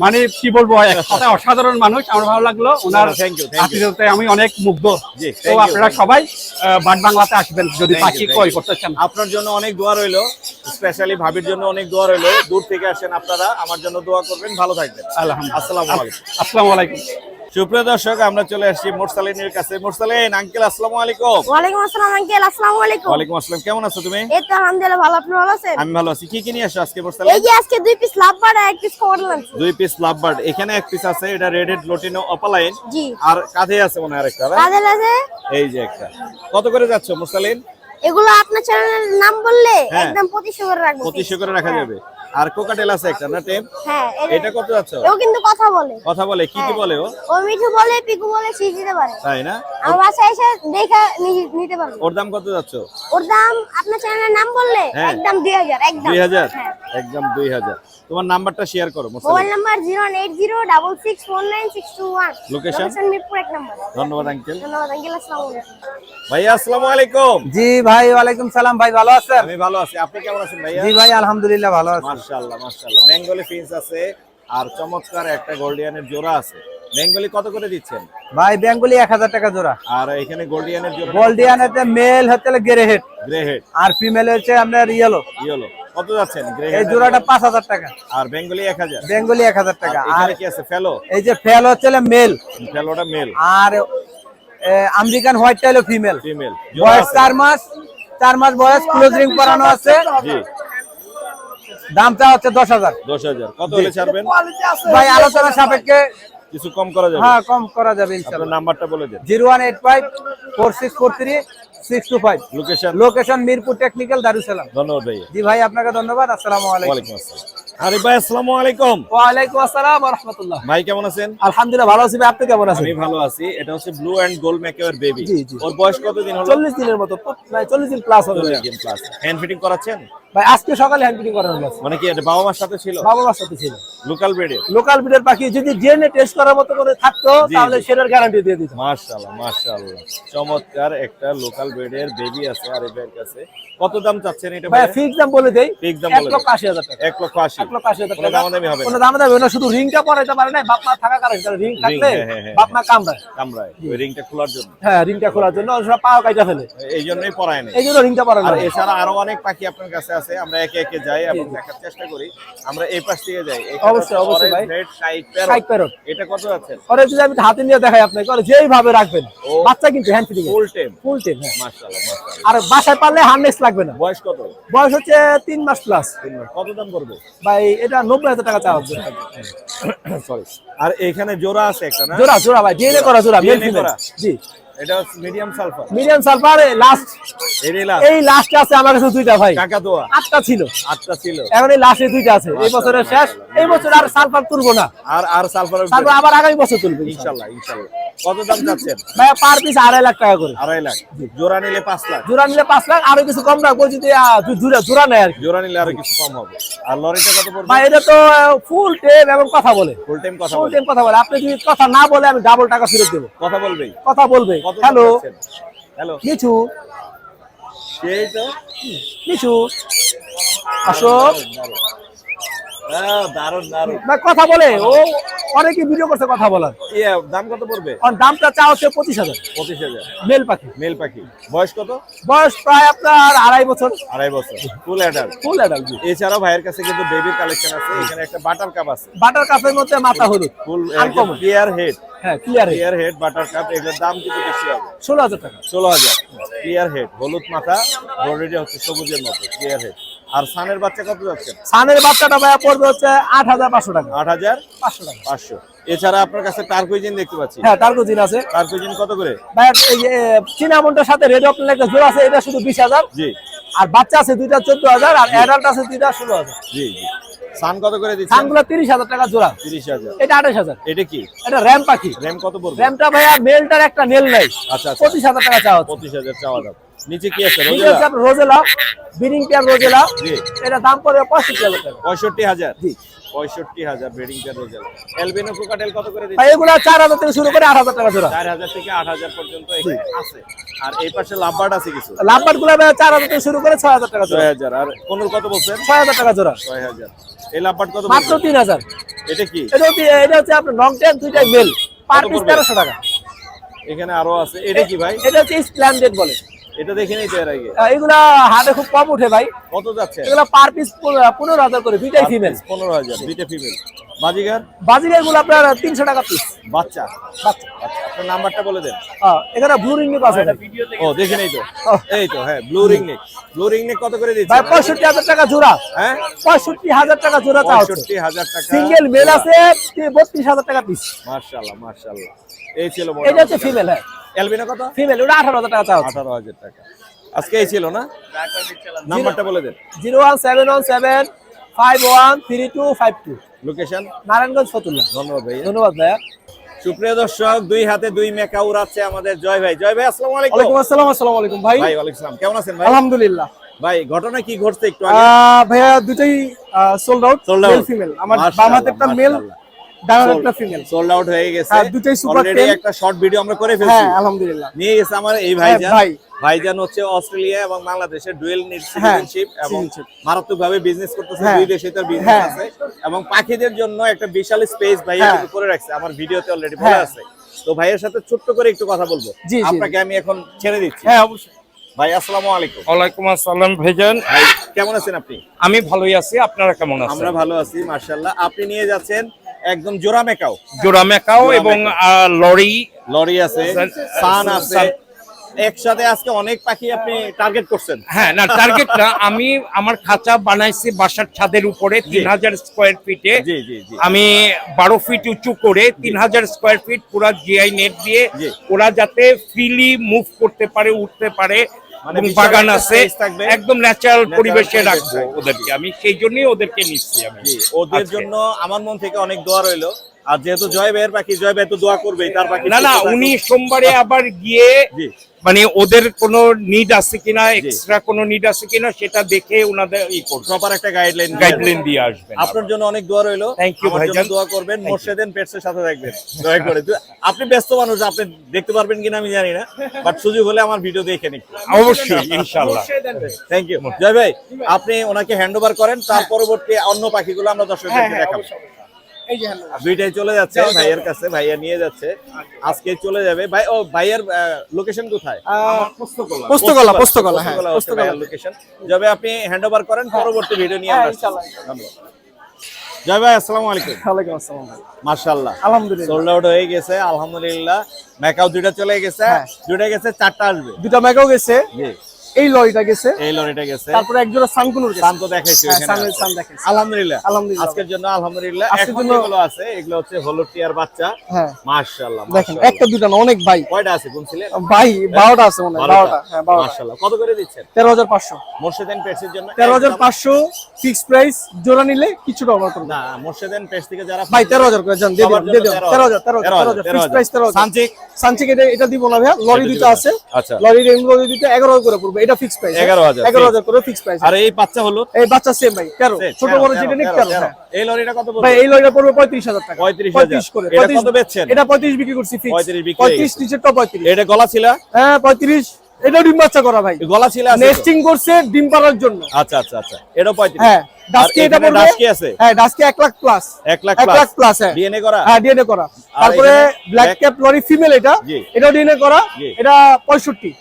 মানে কি বলবো, এক কথায় অসাধারণ মানুষ। আমার ভালো লাগলো ওনার
Thank you.
আতিথ্যতে, আমি অনেক মুগ্ধ।
জি,
তো
thank you,
আপনারা
thank you.
সবাই বার্ড বাংলাতে আসবেন যদি
Thank you,
পাখি
thank
ক্রয়
you.
করতে চান।
আপনার জন্য অনেক দোয়া রইলো, স্পেশালি ভাবির জন্য অনেক দোয়া রইলো। দূর থেকে আসেন আপনারা, আমার জন্য দোয়া করবেন। ভালো থাকবেন।
আলহামদুলিল্লাহ।
আসসালামু আলাইকুম।
আসসালামু আলাইকুম।
সুপ্রিয় দর্শক, আমরা চলে আসছি মোরসালিনের কাছে। মোরসালিন আঙ্কেল, আসসালামু আলাইকুম।
ওয়ালাইকুম আসসালাম আঙ্কেল, আসসালামু আলাইকুম।
ওয়ালাইকুম আসসালাম। কেমন আছো তুমি?
এই তো আলহামদুলিল্লাহ ভালো, আপনি ভালো আছেন?
আমি ভালো আছি। কি কি নিয়ে আসছো আজকে
এই
মোরসালিন?
যে আজকে 2 পিস লাভবার্ড আর 1 পিস কমন আনছি।
2 পিস লাভবার্ড, এখানে 1 পিস আছে, এটা রেডেড লোটিনো অপালাইন।
জি।
আর কাঁধে আছে মনে হয় আরেকটা, right?
কাজে লাগে
এই যে একটা। কত করে যাচ্ছ মোরসালিন?
এগুলো আপনার চ্যানেলের নাম বললে
হ্যাঁ।
একদম 2500 করে রাখবো।
2500 করে রাখা যাবে। আর কোকাটেল আছে একটা না, টেম?
হ্যাঁ,
এটা কত যাচ্ছ?
ও কিন্তু কথা বলে।
কথা বলে? কি কি বলে ও?
ও মিঠু বলে, পিকু বলে, শিখ দিতে পারে।
তাই না?
আমার বাসায় এসে দেখা নিতে পারবে।
ওর দাম কত যাচ্ছ?
ওর দাম আপনার চ্যানেলের নাম বললে
হ্যাঁ।
একদম 2000, একদম
2000?
হ্যাঁ।
একদম 2000। তোমার নাম্বারটা শেয়ার করো
mobile
Morsalin.
Number 08066499621।
Location?
Mirpur 1 নম্বর।
ধন্যবাদ আঙ্কেল।
ধন্যবাদ আঙ্কেল, আসসালামু আলাইকুম।
ভাইয়া আসসালামু আলাইকুম।
জি ভাই, ওয়ালাইকুম সালাম ভাই, ভালো আছেন?
আমি ভালো আছি, আপনি কেমন আছেন ভাইয়া?
জি ভাই, আলহামদুলিল্লাহ ভালো আছি।
মাশাআল্লাহ মাশাআল্লাহ। বেঙ্গলি ফিন্স আছে আর চমৎকার একটা গোল্ডিয়ানের জোড়া আছে। বেঙ্গলি কত করে দিচ্ছেন?
ভাই বেঙ্গলি 1000 টাকা জোড়া।
আর এখানে গোল্ডিয়ানের জোড়া?
গোল্ডিয়ান এতে মেল হচ্ছে গ্রে হেড
গ্রে হেড,
আর ফিমেল হচ্ছে আপনার ইয়েলো।
ইয়েলো। কত যাচ্ছেন গ্রে
এই
হেড?
জোড়াটা 5000 টাকা।
আর বেঙ্গলি 1000।
বেঙ্গলি 1000 টাকা। আর
এখানে কি আছে? ফেলো?
এই যে ফেল হচ্ছে মেল,
ফেলোটা মেল।
আর আমেরিকান হোয়াইট টাইলো ফিমেল।
ফিমেল।
বয়স 4 মাস, 4 মাস বয়স, ক্লোজ রিং করানো আছে।
জি।
দামটা হচ্ছে 10000।
10000। কত হলে ছাড়বেন?
ভাই আলোচনা সাপেক্ষে
কিছু কম করা যাবে?
হ্যাঁ, কম করা যাবে
আপনার
ইনশাআল্লাহ।
নাম্বারটা বলে দেন।
01854643625।
Location?
Location Mirpur technical, Darussalam.
ধন্যবাদ ভাইয়া।
জি ভাই, আপনাকে ধন্যবাদ। আসসালামু আলাইকুম।
ওয়ালাইকুম আসসালাম। আরে ভাই আসসালামু আলাইকুম।
ওয়ালাইকুম আসসালাম ওয়া রাহমাতুল্লাহ।
ভাই কেমন আছেন?
আলহামদুলিল্লাহ ভালো আছি ভাই, আপনি কেমন আছেন?
আমি ভালো আছি। এটা হচ্ছে ব্লু এন্ড গোল্ড ম্যাকেওর বেবি।
জি, জি।
ওর বয়স কতদিন হলো?
40 দিনের মতো, ভাই 40 দিন প্লাস হবে।
40 দিন প্লাস। হ্যান্ড ফিটিং করাচ্ছেন?
ভাই আজকে সকালে হ্যান্ড ফিটিং করানো গেছে।
মানে কি এটা বাবা মার সাথে ছিল?
বাবা মার সাথে ছিল।
লোকাল ব্রিডে?
লোকাল ব্রিডের পাখি যদি জেনে টেস্ট করার মতো করে থাকতো
জি,
তাহলে
জি।
সেটার গ্যারান্টি দিয়ে দিত।
মাশাআল্লাহ মাশাআল্লাহ। চমৎকার একটা লোকাল ব্রিডের বেবি আছে আর এই ভাইয়ের কাছে। কত দাম চাচ্ছেন এটা
ভাই
ভাই?
ফিক্স দাম বলে দেই,
Fix দাম বলে দেন।
1,80,000 টাকা।
1,80,000।
1,80,000
কোনো
টাকা।
দামাদামি হবে না?
কোনো দামাদামি হবে না, শুধু রিংটা পরাইতে পারে না, বাপ মা থাকা কারণে। রিং থাকলে
হ্যাঁ, হ্যাঁ, হ্যাঁ।
বাপ মা কামড়ায়।
কামরায় ওই রিংটা খোলার জন্য।
হ্যাঁ, রিংটা খোলার জন্য ওরা পাও কাইটা ফেলে,
এই জন্যই পরায় নাই।
এই জন্য রিংটা পরানো
আর
হয়।
এছাড়া আরো অনেক পাখি আপনার কাছে আছে, আমরা একে একে যাই এবং দেখার চেষ্টা করি। আমরা এই পাশ থেকে যাই।
অবশ্যই, অবশ্যই ভাই। Kite parrot.
এটা কত আছে?
পরে যদি আমি হাতে নিয়ে দেখাই আপনাকে, ওরা যেইভাবে রাখবেন।
ও।
বাচ্চা কিন্তু হ্যান্ড ফিটিং
ফুল টাইম।
Full ten. হ্যাঁ।
মাশাআল্লাহ মাশাআল্লাহ।
আর বাসায় পারলে হার্নেস লাগবে না।
বয়স কত?
বয়স হচ্ছে 3 মাস প্লাস।
কত দাম পড়বে?
ভাই এটা 90,000 টাকা চাওয়া হচ্ছে।
সরি। আর এখানে জোড়া আছে একটা না?
জোড়া জোড়া ভাই, ডিএনএ করা জোড়া, মেল
DNA
ফিমেল।
করা?
জি।
এটা medium sulphur.
Medium sulphur last,
এরই লাস্ট।
এই লাস্টে আছে আমার কাছে 2টা ভাই।
কাকাতুয়া
8টা ছিল,
8টা ছিল।
এখন এই লাস্টে 2টা আছে। এই বছরের শেষ, এই বছর আর সালফার তুলবো না,
আর সালফার
তারপর আবার আগামী বছর তুলবো
ইনশাআল্লাহ ইনশাআল্লাহ। কত দাম চাচ্ছেন?
ভাই পার পিস 2.5 লাখ টাকা করে।
2.5 লাখ। জোড়া নিলে 5 লাখ।
জোড়া নিলে 5 লাখ, আরো কিছু কম রাখবো যদি জোড়া নেয় আর কি।
জোড়া নিলে আরো কিছু কম হবে। আর লরিটা কত পড়বে?
ভাই এটা তো ফুল টেম এবং কথা বলে,
ফুল টাইম কথা
ফুল
বলে।
টেম কথা বলে। আপনি যদি কথা না বলে আমি ডাবল টাকা ফেরত দেবো।
কথা বলবেই।
কথা বলবে।
কত দাম
হ্যালো
চাচ্ছেন? হ্যালো।
কিছু
সেই তো।
কিছু আসো
দারুন দারুন।
ভাই কথা বলে, ও অনেকে ভিডিও করছে কথা বলার।
ইয়া দাম কত পড়বে?
আর দামটা চা হচ্ছে 25,000।
25,000।
মেল পাখি,
মেল পাখি। বয়স কত?
বয়স প্রায় আপনার 2.5 বছর।
2.5 বছর। Full adult.
Full adult.
এছাড়াও ভাইয়ের কাছে কিন্তু বেবির কালেকশন আছে। এখানে একটা বাটার কাপ আছে।
বাটার কাপের মধ্যে মাথা হলুদ,
ফুল
আনকমন।
Clear head.
হ্যাঁ clear head,
clear head butter cup, এগুলোর দাম কিন্তু বেশি হবে।
16,000 টাকা।
16,000। ক্লিয়ার হেড, হলুদ মাথা, বডিটা হচ্ছে সবুজের মতো। Clear head. আর সানের বাচ্চা কত যাচ্ছে?
সানের বাচ্চাটা ভাইয়া পড়বে হচ্ছে 8,500 টাকা।
8,500
টাকা।
500। এছাড়া আপনার কাছে টার্কুইজিন দেখতে পাচ্ছি।
হ্যাঁ টার্কোজিন আছে
টার্কুইজিন কত করে?
ভাইয়া। এই যে চিনামনটার সাথে রেড অপেল একটা জোড়া আছে, এটা শুধু 20,000।
জি
আর বাচ্চা আছে 2টা 14,000, আর অ্যাডাল্ট আছে 2টা 16,000।
জি জি। সান কত করে দিচ্ছেন?
সানগুলো 30,000 টাকা জোড়া।
30,000।
এটা 28,000।
এটা কি?
এটা র্যাম পাখি।
র্যাম কত পড়বে?
র্যামটা ভাইয়া মেলটার একটা নেল নাই।
আচ্ছা,
25,000 টাকা চাওয়া হচ্ছে।
25,000 চাওয়া দাম। নিচে কি আছে?
ঠিক আছে, আপনার রোজেলা, বিডিং পেয়ার রোজেলা।
জি।
এটা দাম পড়বে 65,000 টাকা।
65,000।
জি।
65,000 breeding pair roselle. Albino cockatiel কত করে
ভাই
দিচ্ছেন?
এগুলা 4,000 থেকে শুরু করে 8,000 টাকা জোড়া।
4,000 থেকে 8,000 পর্যন্ত এখানে আছে। আর এই পাশে লাভবার্ড আছে কিছু।
লাভবার্ড গুলা ভাই 4,000 থেকে শুরু করে 6,000 টাকা জোড়া।
6,000। আর কোন কত বলছেন?
6,000 টাকা জোড়া।
6,000। এই লাভবার্ড কত
মাত্র
বলছেন?
3,000।
এটা কি?
এটা হচ্ছে আপনার লং টেন, দুইটাই মেল, পার পিস 1300 টাকা।
এখানে আরো আছে। এটা কি ভাই?
এটা হচ্ছে স্প্লেন্ডেড বলে।
এটা দেখে নিতে এর আগে।
এগুলা হাটে খুব কম উঠে ভাই।
কত যাচ্ছে?
এগুলা পার পিস 15,000 করে, দুইটাই ফিমেল।
15,000 দুইটা ফিমেল। বাজিগার?
বাজিগার গুলো আপনার 300 টাকা পিস।
বাচ্চা।
বাচ্চা।
আচ্ছা, আপনার নাম্বারটা বলে দেন।
এখানে ব্লু রিং নেক আছে ভাই।
ও দেখে নেই তো। এই তো হ্যাঁ, blue ring neck. Blue ring neck কত করে দিচ্ছেন?
ভাই 65,000 টাকা জোড়া।
হ্যাঁ,
65,000 টাকা জোড়া চাওয়া হচ্ছে।
65,000 টাকা।
সিঙ্গেল মেল আছে 32,000 টাকা পিস।
মাশাআল্লাহ, মাশাআল্লাহ। এই ছিল
এটা হচ্ছে ফিমেল। হ্যাঁ,
অ্যালবিনো কত?
ফিমেল, ওটা 18,000 টাকা চাওয়া হচ্ছে।
18,000 টাকা। আজকে এই ছিল না? নাম্বারটা বলে দেন।
01717513252।
লোকেশন?
নারায়ণগঞ্জ ফতুল্লা।
ধন্যবাদ ভাই।
ধন্যবাদ ভাইয়া।
সুপ্রিয় দর্শক, দুই হাতে দুই মেকা উড়াচ্ছে আমাদের জয় ভাই। জয় ভাই, আসসালামু আলাইকুম।
ওয়ালাইকুম আসসালাম। আসসালামু আলাইকুম ভাই।
ভাই ওয়ালাইকুম আসসালাম। কেমন আছেন ভাই?
আলহামদুলিল্লাহ।
ভাই ঘটনা কি ঘটছে একটু আগে?
ভাইয়া দুটোই sold out,
Sold out?
Male female. আমার
মাশাআল্লাহ,
বাম হাতে একটা মেল, ডান হাতে একটা ফিমেল।
সোল্ড আউট হয়ে গেছে।
হ্যাঁ, দুটোই সুপার
অলরেডি
10।
একটা শর্ট ভিডিও আমরা করে ফেলছি।
হ্যাঁ, আলহামদুলিল্লাহ।
নিয়ে গেছে আমার এই ভাইজান।
ভাই।
ভাইজান হচ্ছে অস্ট্রেলিয়া এবং বাংলাদেশের ডুয়েল
হ্যাঁ,
সিটিজেনশিপ এবং
citizenship।
মারাত্মকভাবে বিজনেস করতেছে।
হ্যাঁ।
দুই দেশে তার বিজনেস
হ্যাঁ।
আছে এবং পাখিদের জন্য একটা বিশাল স্পেস ভাইয়া
হ্যাঁ।
কিন্তু করে রাখছে। আমার ভিডিওতে অলরেডি বলা
হ্যাঁ।
আছে। তো ভাইয়ের সাথে ছোট্ট করে একটু কথা বলবো।
জি, জি।
আপনাকে আমি এখন ছেড়ে দিচ্ছি।
হ্যাঁ, অবশ্যই।
ভাই আসসালামু আলাইকুম।
ওয়ালাইকুম আসসালাম ভাইজান।
ভাই কেমন আছেন আপনি?
আমি ভালোই আছি, আপনারা কেমন আছেন?
আমরা ভালো আছি মাশাআল্লাহ। আপনি নিয়ে যাচ্ছেন একদম জোড়া মেকাও।
জোড়া মেকাও
জোড়া
এবং
মেকাও।
লরি।
লরি আছে, সান আছে।
সান।
একসাথে আজকে অনেক পাখি আপনি টার্গেট করছেন।
হ্যাঁ, না টার্গেট না, আমি আমার খাঁচা বানাইছি বাসার ছাদের উপরে 3,000 স্কয়ার ফিটে।
জি জি জি।
আমি 12 ফিট উঁচু করে 3,000 স্কয়ার ফিট পুরা জিআই নেট দিয়ে
জি।
ওরা যাতে ফ্রিলি মুভ করতে পারে, উঠতে পারে।
মানে
এবং
বিশাল
বাগান
একটা
আছে,
space থাকবে।
একদম ন্যাচারাল
Natural
পরিবেশে
পরিবেশ
রাখবো
থাকবে।
ওদেরকে। আমি সেই জন্যই ওদেরকে নিচ্ছি আমি।
জি, ওদের
আজকে।
জন্য আমার মন থেকে অনেক দোয়া রইলো। আর যেহেতু জয় ভাইয়ের পাখি, জয় ভাই তো দোয়া করবেই তার পাখি।
না না, উনি সোমবারে আবার গিয়ে
জি।
মানে ওদের কোনো নিড আছে কিনা, এক্সট্রা কোনো নিড আছে কিনা সেটা দেখে ওনাদের
প্রপার একটা গাইডলাইন
গাইডলাইন দিয়ে আসবেন।
আপনার জন্য অনেক দোয়া রইলো।
Thank you,
আমার জন্য
ভাইজান।
দোয়া করবেন। মোর্শেদেন পেটসের সাথে থাকবেন দয়া করে। আপনি ব্যস্ত মানুষ, আপনি দেখতে পারবেন কিনা আমি জানি না, বাট সুযোগ হলে আমার ভিডিও দেখেন একটু।
অবশ্যই, ইনশাআল্লাহ।
থ্যাংক ইউ জয় ভাই। আপনি ওনাকে হ্যান্ড ওভার করেন, তার পরবর্তী অন্য পাখিগুলো আমরা দর্শকদেরকে দেখাবো। দুইটাই চলে যাচ্ছে ভাইয়ের কাছে, ভাইয়া নিয়ে যাচ্ছে, আজকে চলে যাবে ভাই। ও ভাইয়ের লোকেশন কোথায়?
পোস্তগোলা। পোস্তগোলা, হ্যাঁ,
পোস্তগোলা হচ্ছে
পোস্তগোলা।
ভাইয়ের লোকেশন। যাবে আপনি হ্যান্ড ওভার করেন, পরবর্তী ভিডিও নিয়ে আমরা আসছি। ধন্যবাদ জয় ভাই, আসসালামু আলাইকুম।
ওয়ালাইকুম আসসালাম ভাই।
মাশাআল্লাহ,
আলহামদুলিল্লাহ।
সোল্ড আউট হয়ে গেছে আলহামদুলিল্লাহ। মেকাও দুইটা চলে গেছে, দুইটা গেছে, চারটা আসবে।
দুটো মেগাও গেছে,
জি,
এই লরিটা গেছে,
এই লরিটা গেছে,
তারপরে একজোড়া সানকুনুর গেছে।
সান তো দেখাইছি
হ্যাঁ,
ওখানে
সানের
আছে।
সান দেখাইছি।
আলহামদুলিল্লাহ।
আলহামদুলিল্লাহ।
আজকের জন্য আলহামদুলিল্লাহ।
আজকের
এখন
জন্য-
যেগুলো আছে এগুলো হচ্ছে হলুদ টিয়ার বাচ্চা।
হ্যাঁ,
মাশাআল্লাহ
দেখেন
মাশাআল্লাহ।
একটা দুটা না, অনেক ভাই।
কয়টা আছে কোনছিলেন?
ভাই 12টা আছে মনে হয়, 12টা। হ্যাঁ, 12টা।
মাশাআল্লাহ। কত করে দিচ্ছেন?
13,500।
মোর্শেদেন পেটসের জন্য
13,500 ফিক্স প্রাইস। জোড়া নিলে কিছুটা অফার করব।
না, মোর্শেদেন পেটস থেকে যারা
ভাই 13,000 করে জান, দিয়ে
সবার
দিন, দিয়ে দিন।
জন্য
13,000 ফিক্স প্রাইস 13,000।
সানচিক
সানচিক এটা দিব না ভাইয়া, লরি দুটো আছে।
আচ্ছা,
লরি লরি দুটো 11,000 করে পড়বে, এটা ফিক্স প্রাইস।
11,000
11,000 করে ফিক্স প্রাইস।
আর এই বাচ্চা হলুদ
এই বাচ্চা সেম ভাই 13, ছোট বড় যেটা নিক 13। হ্যাঁ।
এই লরিটা কত
ভাই
পড়বে?
এই লরিটা পড়বে 35,000 টাকা।
35,000
করে।
এটা কত বেচছেন?
এটা 35 বিক্রি করছি ফিক্স।
35 বিক্রি হয়ে
35
গেছে।
নিচেরটা 35।
এটা গলা ছিল?
হ্যাঁ 35। এটা ডিম বাচ্চা করা ভাই,
গলা ছিল আছে তো?
নেস্টিং করছে ডিম পাড়ার জন্য।
আচ্ছা আচ্ছা আচ্ছা, এটা 35।
হ্যাঁ, ডাস্কি এটা পড়বে।
ডাস্কি আছে
হ্যাঁ, dusky 1 lakh plus.
1 lakh
1 lakh plus. হ্যাঁ,
ডিএনএ করা?
হ্যাঁ, ডিএনএ করা।
আর
তারপরে
এখানে
ব্ল্যাক ক্যাপ লরি ফিমেল, এটা
জি।
এটাও ডিএনএ করা।
জি।
এটা 65।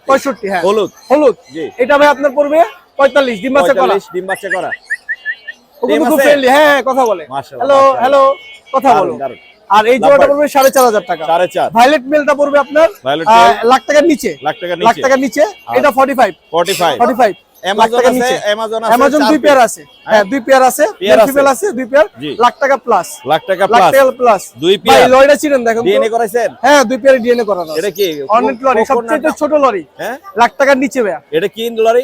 65 হ্যাঁ,
হলুদ
হলুদ।
জি।
এটা ভাই আপনার পড়বে 45, ডিম বাচ্চা করা।
45 ডিম বাচ্চা করা।
ওগুলো
টিম
খুব
আছে?
ফ্রেন্ডলি। হ্যাঁ, কথা বলে।
মাশাআল্লাহ,
হ্যালো
মাশাআল্লাহ।
হ্যালো, কথা
দারুণ,
বলো।
দারুণ।
আর এই জোড়াটা
লাভবার্ড।
পড়বে 4,500 টাকা।
4.5
ভায়োলেট মেলটা পড়বে আপনার
ভায়োলেট মেল?
লাখ টাকার নিচে।
লাখ টাকার
লাখ
নিচে।
টাকার নিচে। এটা 45।
45
45
অ্যামাজন
টাকার
আছে,
নিচে।
অ্যামাজন আছে,
অ্যামাজন 2 পেয়ার আছে। হ্যাঁ, 2 পেয়ার আছে,
পেয়ার
মেল
আছে।
ফিমেল আছে 2 পেয়ার।
জি।
লাখ টাকা প্লাস।
লাখ টাকা
লাখ
প্লাস
টাকা প্লাস।
2
ভাই
পেয়ার
লরিটা চিনেন দেখেন তো।
ডিএনএ করাইছেন?
হ্যাঁ, 2 পেয়ার ডিএনএ করানো আছে।
এটা কি
অনেক লরি, সবচেয়ে ছোট লরি।
হ্যাঁ,
লাখ টাকার নিচে ভাইয়া।
এটা কি lory?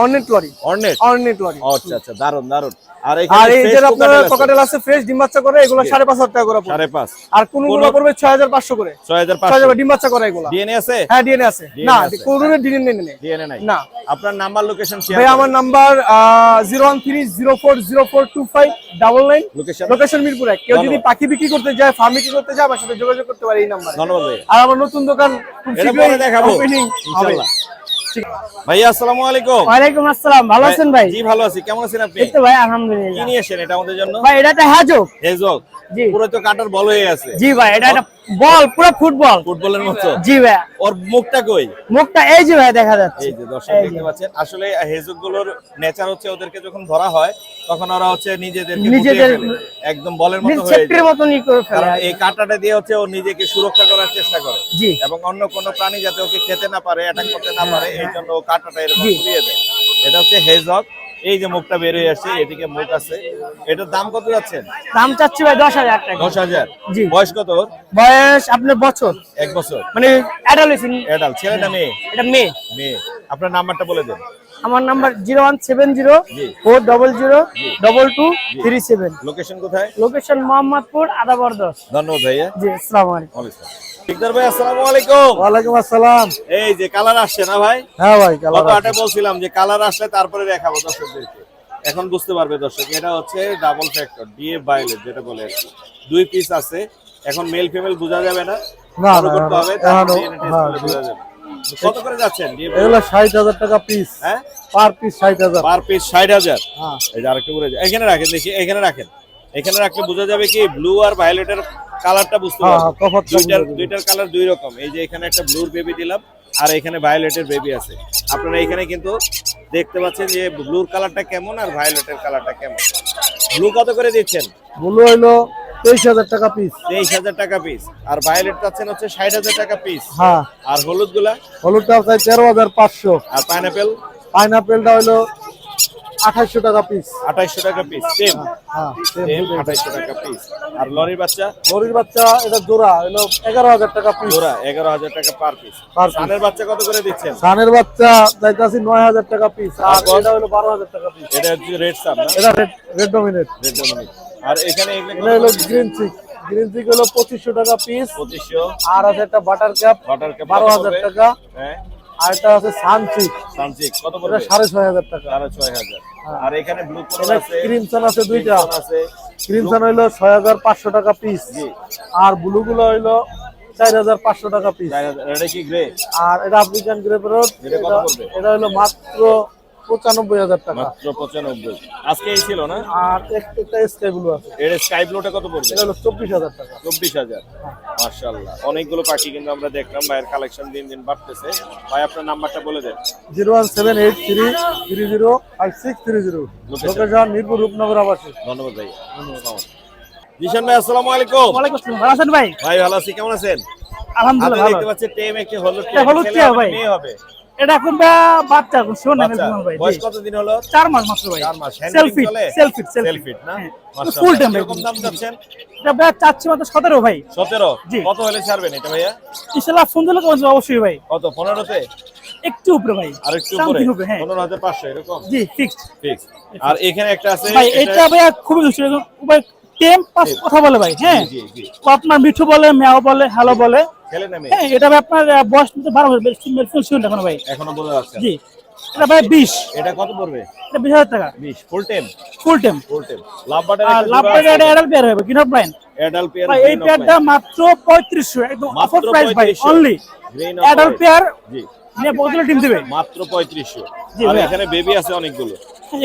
Ornate lory,
ornate
ornate lory.
আচ্ছা আচ্ছা, দারুন দারুন। আর
আর
এখানে
এই যে
fresh
আপনার
cockatiel আছে।
ককাটেল আছে ফ্রেশ ডিম বাচ্চা করে, এগুলো 5,500 টাকা করে পড়বে।
5.5
আর কোনগুলো পড়বে 6,500 করে।
6,500
ডিম বাচ্চা করে এগুলো।
ডিএনএ আছে?
হ্যাঁ ডিএনএ আছে।
DNA
না
আছে।
কোনগুলো ডিএনএ নেই।
ডিএনএ নাই
না।
আপনার নাম্বার লোকেশন শেয়ার
ভাই আমার নাম্বার 01304042599,
লোকেশন।
লোকেশন মিরপুর 1। কেউ যদি পাখি বিক্রি করতে যায়, ফার্ম বিক্রি করতে যায়, আমার সাথে যোগাযোগ করতে পারে এই নাম্বারে।
ধন্যবাদ ভাই।
আর আমার নতুন দোকান খুব
এটা
শীঘ্রই
পরে দেখাবো
ওপেনিং হবে।
ইনশাআল্লাহ। ভাইয়া আসসালামু আলাইকুম।
ওয়ালাইকুম আসসালাম, ভালো আছেন ভাই?
জি ভালো আছি, কেমন আছেন আপনি?
এই তো ভাই
কি
আলহামদুলিল্লাহ।
নিয়ে আসেন এটা আমাদের জন্য?
ভাই এটা একটা হ্যাজক।
হেজক।
জি।
পুরো তো কাটার বল হয়ে আছে।
জি ভাই এটা একটা বল, পুরো ফুটবল।
ফুটবলের মতো।
জি ভাই।
ওর মুখটা কই?
মুখটা এই যে ভাই দেখা যাচ্ছে।
এই যে দর্শক দেখতে পাচ্ছেন, আসলে হেজক গুলোর নেচার হচ্ছে ওদেরকে যখন ধরা হয় তখন ওরা হচ্ছে নিজেদেরকে
নিজেদের
গুটিয়ে ফেলে। একদম বলের মতো হয়ে
সেফটির
যায়।
মতনই করে ফেলে।
কারণ এই কাঁটাটা দিয়ে হচ্ছে ও নিজেকে সুরক্ষা করার চেষ্টা করে।
জি।
এবং অন্য কোনো প্রাণী যাতে ওকে খেতে না পারে, অ্যাটাক করতে না পারে, এই জন্য ও কাঁটাটা এরকম ঘুরিয়ে দেয়। এটা হচ্ছে হেজক। এই যে মুখটা বের হয়ে আসছে, এদিকে মুখ আছে। এটার দাম কত যাচ্ছেন?
দাম চাচ্ছি ভাই 10,000 টাকা।
10,000।
জি।
বয়স কত ওর?
বয়স আপনার বছর,
1 বছর।
মানে অ্যাডাল্ট।
এডাল ছেলে না মেয়ে?
এটা মেয়ে।
মেয়ে। আপনার নাম্বারটা বলে দেন।
আমার নাম্বার 01704002237।
লোকেশন কোথায়?
লোকেশন মোহাম্মদপুর আদাবর 10।
ধন্যবাদ ভাইয়া।
জি আসসালামু আলাইকুম।
ঠিকদার ভাই আসসালামু আলাইকুম।
ওয়ালাইকুম আসসালাম।
এই যে কালার আসছে না ভাই?
হ্যাঁ ভাই
গত আটে বলছিলাম যে কালার আসলে তারপরে দেখাবো দর্শকদেরকে। এখন বুঝতে পারবে দর্শক, এটা হচ্ছে ডাবল ফ্যাক্টর ডিএ ভায়োলেট যেটা বলে আর কি। 2 পিস আছে। এখন মেল ফিমেল বোঝা যাবে না, ফলো করতে হবে, তারপর DNA টেস্ট করে বোঝা যাবে। কত করে যাচ্ছেন ডিএ?
এগুলো 60,000 টাকা পিস।
হ্যাঁ
পার পিস 60,000।
Per piece 60,000।
হ্যাঁ।
এই যে আরেকটু করে এখানে রাখেন, দেখি এখানে রাখেন। এখানে রাখলে বোঝা যাবে কি ব্লু আর ভায়োলেটের কালারটা বুঝতে পারবেন। দুইটার কালার দুই রকম। এই যে এখানে একটা ব্লুর বেবি দিলাম আর এখানে ভায়োলেটের বেবি আছে। আপনারা এখানে কিন্তু দেখতে পাচ্ছেন যে ব্লুর কালারটা কেমন আর ভায়োলেটের কালারটা কেমন। ব্লু কত করে দিচ্ছেন?
ব্লু হইলো 23,000 টাকা পিস।
23,000 টাকা পিস। আর ভায়োলেট পাচ্ছেন হচ্ছে 60,000 টাকা পিস।
হ্যাঁ।
আর হলুদ গুলা?
হলুদটা চাই 13,500।
আর পাইনাপেল?
পাইনাপেলটা হইলো 2800 টাকা পিস।
2800 টাকা পিস। সেম
হ্যাঁ।
সেম 2800 টাকা পিস। আর লরির বাচ্চা?
লরির বাচ্চা এটা জোড়া হইলো 11,000 টাকা পিস।
জোড়া 11,000 টাকা পার পিস।
Per piece।
সানের বাচ্চা কত করে দিচ্ছেন?
সানের বাচ্চা চাইতাছি 9,000 টাকা পিস। আর এটা হলো 12,000 টাকা পিস।
এটা হচ্ছে রেড সান না?
এটা রেড ডমিনেট।
Red dominate. আর এখানে এগুলো
এটা হলো গ্রিন চিক। গ্রিন চিক হলো 2500 টাকা পিস।
2500।
আর আছে একটা বাটার ক্যাপ
বাটার ক্যাপ
12,000 টাকা।
হ্যাঁ।
আর এটা আছে সান চিক,
সানচিক কত
এটা
পড়বে?
6,500 টাকা।
6,500। আর এখানে ব্লু কোন
এটা
আছে?
ক্রিমসন আছে দুইটা।
ক্রিমসন আছে।
ক্রিমসন হইলো 6,500 টাকা পিস।
জি।
আর ব্লু গুলো হইলো 4,500 টাকা পিস।
4,000। এটা কি গ্রে?
আর এটা আফ্রিকান গ্রে প্যারট,
এটা কত পড়বে?
এটা হলো মাত্র 95,000 টাকা।
মাত্র 95। আজকে এই ছিল না?
আর একটা স্কাই ব্লু আছে,
এর স্কাই ব্লুটা কত পড়বে?
এটা হলো 24,000 টাকা।
24,000। মাশাআল্লাহ, অনেকগুলো পাখি কিন্তু আমরা দেখলাম। ভাইয়ের কালেকশন দিন দিন বাড়তেছে। ভাই আপনার নাম্বারটা বলে দেন।
01783305630। লোকেশন মিরপুর রূপনগর আবাসিক।
ধন্যবাদ ভাই। জিশান ভাই আসসালামু আলাইকুম।
ওয়ালাইকুম আসসালাম, ভালো আছেন ভাই?
ভাই ভালো আছি, কেমন আছেন?
আলহামদুলিল্লাহ
আপনি
ভালো।
দেখতে পাচ্ছেন টেম একটি হলুদ
এটা হলুদ
ছেলে
টিয়া
হবে,
ভাই।
মেয়ে হবে।
এটা এখন বাচ্চা শোন না
বাচ্চা।
ভাই।
বয়স কতদিন হলো?
4 মাস মাত্র ভাই।
4 মাস।
সেলফি সেলফি
সেলফি না? মাশাআল্লাহ।
ফুল টাইম ভাই।
এরকম দাম যাচ্ছেন?
এটা ভাই চাচ্ছি মাত্র 17 ভাই।
17।
জি।
কত হলে ছাড়বেন এটা ভাইয়া?
ইনশাআল্লাহ ফোন দিলে অবশ্যই ভাই।
কত? 15তে?
একটু উপরে ভাই।
আর একটু
Something
উপরে?
উপরে, হ্যাঁ।
15,500 এরকম?
জি ফিক্সড।
ফিক্স। আর এখানে একটা আছে
ভাই এটা ভাই খুবই দুষ্ট ভাই। টেম পাস কথা বলে ভাই। হ্যাঁ।
জি জি।
ও আপনার মিঠু বলে, মেয়াও বলে, হ্যালো বলে।
ছেলে না মেয়ে?
হ্যাঁ এটা ভাই আপনার বয়স মধ্যে 12 বছর ফুল শুন এখন ভাই।
এখনো বোঝা যাচ্ছে না।
জি। এটা ভাই 20।
এটা কত পড়বে?
এটা 20,000 টাকা
20 full time.
Full time.
Full time. লাভবাটার
আর লাভটা এটা অ্যাডাল্ট পেয়ার হবে কিনা প্রাইস?
Adult pair.
ভাই এই পেয়ারটা মাত্র 3500, একদম অফার প্রাইস ভাই।
3500
অনলি
গ্রিন
অ্যাডাল্ট পেয়ার
জি।
নিয়ে বদলে টিম দিবে
মাত্র 3500।
জি
আর
ভাই।
এখানে বেবি আছে অনেকগুলো।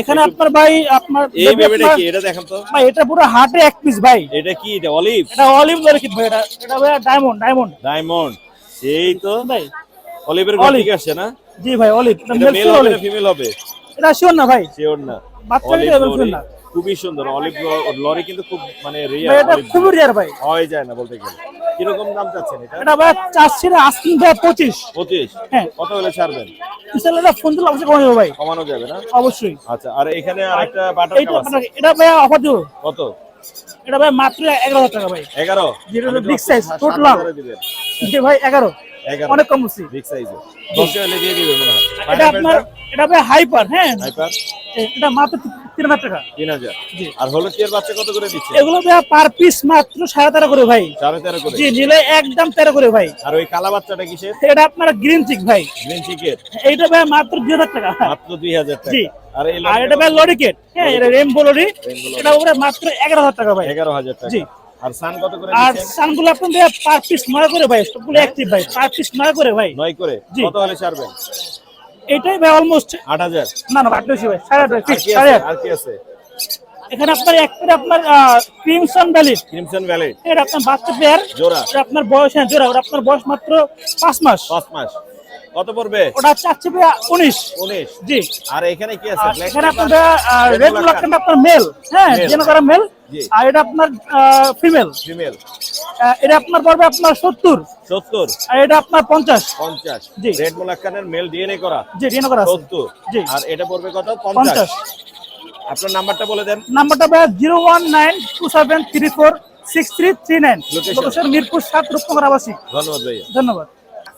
এখানে আপনার ভাই আপনার
এই বেবিটা কি? এটা দেখেন তো
ভাই। এটা পুরো হার্টে এক পিস ভাই।
এটা কি? এটা অলিভ?
এটা অলিভ লরিকিট ভাই। এটা ভাই ডায়মন্ড।
ডায়মন্ড। এই তো
ভাই
অলিভের
Olive।
গতি আসছে না?
জি ভাই অলিভ। এটা
এটা
মেল
মেল হবে
অলিভ।
না ফিমেল হবে?
এটা শিওর না ভাই।
শিওর না।
বাচ্চা
অলিভ
এটা এবার
লরি।
না
খুবই সুন্দর অলিভ লরি, কিন্তু খুব মানে
ভাই।
রিয়ার
এটা
অলিভ
খুবই রিয়ার ভাই।
হয় যায় না বলতে গেলে। কিরকম দাম চাচ্ছেন এটা?
এটা ভাই চাচ্ছি না আস্কিং ভাই 25।
25।
হ্যাঁ।
কত হলে ছাড়বেন?
ইনশাআল্লাহ এটা ফোন দিলে অবশ্যই কমে যাবে ভাই।
কমানো যাবে না?
অবশ্যই।
আচ্ছা। আর এখানে আরেকটা বাটার
এইটা
কাপ আছে।
এটা ভাই অফার দিব।
কত?
এটা ভাই মাত্র 11,000 টাকা ভাই।
11।
যেটা
আমি তো
big size,
7,000
total
করে দিবেন।
জি ভাই 11।
11
অনেক কম হচ্ছে।
বিগ সাইজে 10 হলে দিয়ে দিবেন মনে হয়।
এটা আপনার
এটা ভাই হাইপার, হ্যাঁ
হাইপার
এটা মাত্র 3000 টাকা।
3000। আর হলুদ টিয়ার বাচ্চা কত করে দিচ্ছে?
এগুলো ভাই পার পিস মাত্র 13.5 করে ভাই।
13.5 করে।
জি নিলে একদম 13 করে ভাই।
আর ওই কালা বাচ্চাটা কিসের?
এটা আপনার গ্রিন চিক ভাই।
গ্রিন চিকের
এইটা ভাই মাত্র 2000 টাকা।
মাত্র 2000 টাকা।
জি।
আর এই
আর এটা ভাই লরিকেট, হ্যাঁ এটা রেইনবো লরি, এটা উপরে মাত্র 11000 টাকা ভাই।
11000 টাকা।
জি।
আর সান কত করে
আর
দিচ্ছেন?
সানগুলো আপনাদের পার পিস 9 করে ভাই, সবগুলো অ্যাক্টিভ ভাই, পার পিস 9 করে ভাই।
9 করে।
জি।
কত হলে ছাড়বেন?
এটাই ভাই অলমোস্ট
8000।
না না বাট বেশি ভাই, 8.5
আর
ফিক্স
কি আছে?
8.5।
আর কি আছে?
এখানে আপনার একটা আপনার ক্রিমসন ভ্যালি,
ক্রিমসন ভ্যালি
এটা আপনার বাচ্চা পেয়ার
জোড়া।
এটা আপনার বয়স, হ্যাঁ জোড়া, ওটা আপনার বয়স মাত্র 5 মাস।
5 মাস। কত পড়বে?
ওটা চাচ্ছে ভাই 19।
19।
জি।
আর এখানে কি আছে?
আর
Black
এখানে
pepper?
আপনার রেড মুলাক্কানটা আপনার মেল, হ্যাঁ
Male।
জেন করা মেল।
জি।
আর এটা আপনার ফিমেল,
ফিমেল।
এটা আপনার পড়বে আপনার 70।
70।
আর এটা আপনার 50।
50।
জি।
রেড মুলাক্কানের মেল ডিএনএ করা।
জি ডিএনএ করা আছে।
70।
জি।
আর এটা পড়বে কত?
50।
50। আপনার নাম্বারটা বলে দেন।
নাম্বারটা ভাই 01927346339।
Location?
লোকেশন মিরপুর 7 রূপনগর আবাসিক।
ধন্যবাদ ভাইয়া।
ধন্যবাদ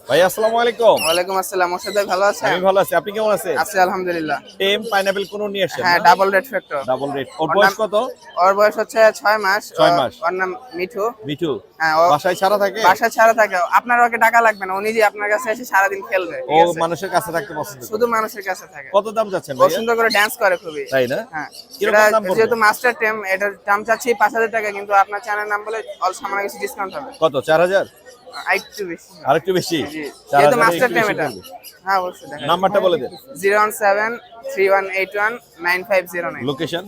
ভাই আসসালামু আলাইকুম।
ওয়ালাইকুম আসসালাম। মোর্শেদ ভাই ভালো আছেন?
আমি ভালো আছি, আপনি কেমন আছেন?
আছি আলহামদুলিল্লাহ।
টেম পাইনাপল কোন নিয়ে আসছেন?
হ্যাঁ double red factor.
Double red. ওর বয়স কত?
ওর বয়স হচ্ছে 6 মাস।
6 মাস।
ওর নাম মিঠু।
মিঠু।
হ্যাঁ ও
বাসায় ছাড়া থাকে?
বাসায় ছাড়া থাকে। আপনার ওকে টাকা লাগবে না, ও নিজে আপনার কাছে এসে সারাদিন খেলবে।
ও মানুষের কাছে থাকতে পছন্দ করে।
শুধু মানুষের কাছে থাকে।
কত দাম যাচ্ছেন
ও
ভাইয়া?
সুন্দর করে ডান্স করে খুবই।
তাই না?
হ্যাঁ
কিরকম
এটা
দাম পড়বে?
যেহেতু মাস্টার টেম, এটার দাম চাচ্ছি 5000 টাকা, কিন্তু আপনার চ্যানেল নাম বলে অল সামান্য কিছু ডিসকাউন্ট হবে।
কত? 4000?
আরেকটু বেশি।
আরেকটু বেশি?
জি।
4000
যেহেতু মাস্টার
একটু
টেম
বেশি
এটা।
পড়বে।
হ্যাঁ অবশ্যই দেখেন।
নাম্বারটা বলে দেন।
01731819509।
লোকেশন?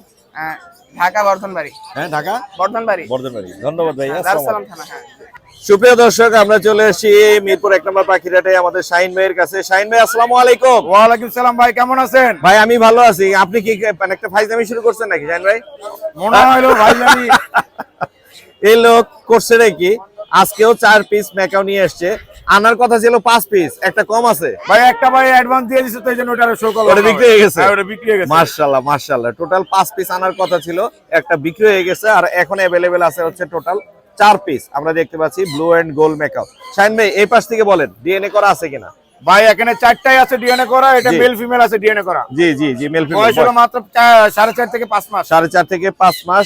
ঢাকা বর্ধনবাড়ি।
হ্যাঁ ঢাকা
বর্ধনবাড়ি।
বর্ধনবাড়ি। ধন্যবাদ ভাইয়া।
দারুস
আসসালামু
সালাম
আলাইকুম।
থানা। হ্যাঁ
সুপ্রিয় দর্শক, আমরা চলে এসেছি মিরপুর 1 নম্বর পাখিরাটে আমাদের শাহিন ভাইয়ের কাছে। শাহিন ভাই আসসালামু আলাইকুম।
ওয়ালাইকুম সালাম ভাই, কেমন আছেন?
ভাই আমি ভালো আছি, আপনি কি মানে একটা ফাইজলামি শুরু করছেন নাকি শাহিন ভাই?
মনে হলো ভাই আমি
এই লোক করছে নাকি? আজকেও 4 পিস মেকাও নিয়ে আসছে, আনার কথা ছিল 5 পিস, একটা কম আছে।
ভাই একটা ভাই অ্যাডভান্স দিয়ে দিছে তো এইজন্য ওটা শো করলাম।
ওটা বিক্রি হয়ে গেছে?
হ্যাঁ ওটা বিক্রি হয়ে গেছে।
মাশাআল্লাহ মাশাআল্লাহ। টোটাল 5 পিস আনার কথা ছিল, একটা বিক্রি হয়ে গেছে, আর এখন अवेलेबल আছে হচ্ছে টোটাল 4 পিস। আমরা দেখতে পাচ্ছি blue and gold macaw. Shahin ভাই এই পাশ থেকে বলেন ডিএনএ করা আছে কিনা?
ভাই এখানে 4টাই আছে ডিএনএ করা, এটা
জি।
মেল ফিমেল আছে ডিএনএ করা।
জি জি জি মেল ফিমেল।
বয়স হলো মাত্র 4.5 থেকে 5 মাস।
4.5 থেকে 5 মাস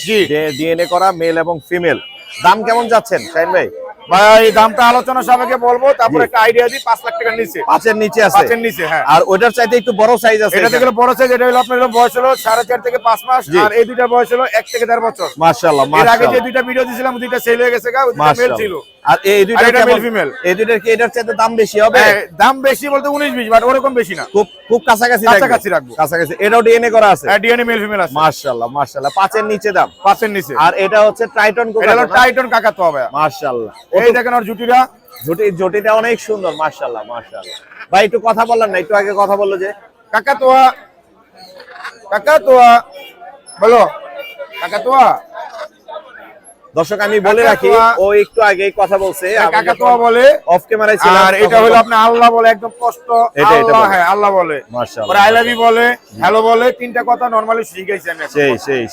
ডিএনএ করা মেল এবং ফিমেল। দাম কেমন যাচ্ছেন শাহিন ভাই?
ভাই দামটা আলোচনা সাপেক্ষে বলবো, তারপর
জি।
একটা আইডিয়া দিই। 5 লাখ টাকার নিচে।
5 এর নিচে আছে?
5 এর নিচে, হ্যাঁ।
আর ওইটার চাইতে একটু বড় সাইজ আছে?
এটা থেকে বড় সাইজ, এটা হলো আপনার হলো বয়স হলো 4.5 থেকে 5 মাস।
জি।
আর এই দুইটার বয়স হলো 1 থেকে 1.5 বছর।
মাশাআল্লাহ
এর আগে যে
মাশাআল্লাহ
দুইটা ভিডিও দিছিলাম দুইটা সেল হয়ে গেছে, ওই দুইটা মেল
মাশাআল্লাহ।
ছিল।
আর এই দুইটা
আর এটা
কেমন?
male female।
এই দুইটার কি এটার চাইতে দাম বেশি হবে?
হ্যাঁ, দাম বেশি বলতে 19-20, বাট ওরকম বেশি না।
খুব খুব কাছাকাছি
কাছাকাছি রাখবো।
কাছাকাছি। এটাও ডিএনএ করা আছে?
হ্যাঁ ডিএনএ মেল ফিমেল আছে।
মাশাআল্লাহ মাশাআল্লাহ। 5 এর নিচে দাম?
5 এর নিচে।
আর এটা হচ্ছে ট্রাইটন কোকা?
এটা হলো টাইটন কাকাতো হবে।
মাশাআল্লাহ।
এই দেখেন আর জুটিরা।
জটিটা অনেক সুন্দর মাশাআল্লাহ মাশাআল্লাহ। ভাই একটু কথা বললেন না, একটু আগে কথা বললো যে
কাকাতোয়া কাকাতোয়া বলো কাকাতোয়া।
দর্শক আমি বলে রাখি, ও একটু আগে কথা বলছে
কাকাতোয়া বলে,
অফ ক্যামেরায় ছিল।
আর এটা হলো আপনি আল্লাহ বলে, একদম কষ্ট আল্লাহ। হ্যাঁ আল্লাহ বলে,
মাশাআল্লাহ।
আর আই লাভ ইউ বলে, হ্যালো বলে, 3টা কথা নরমালি শিখাইছি আমি।
সেই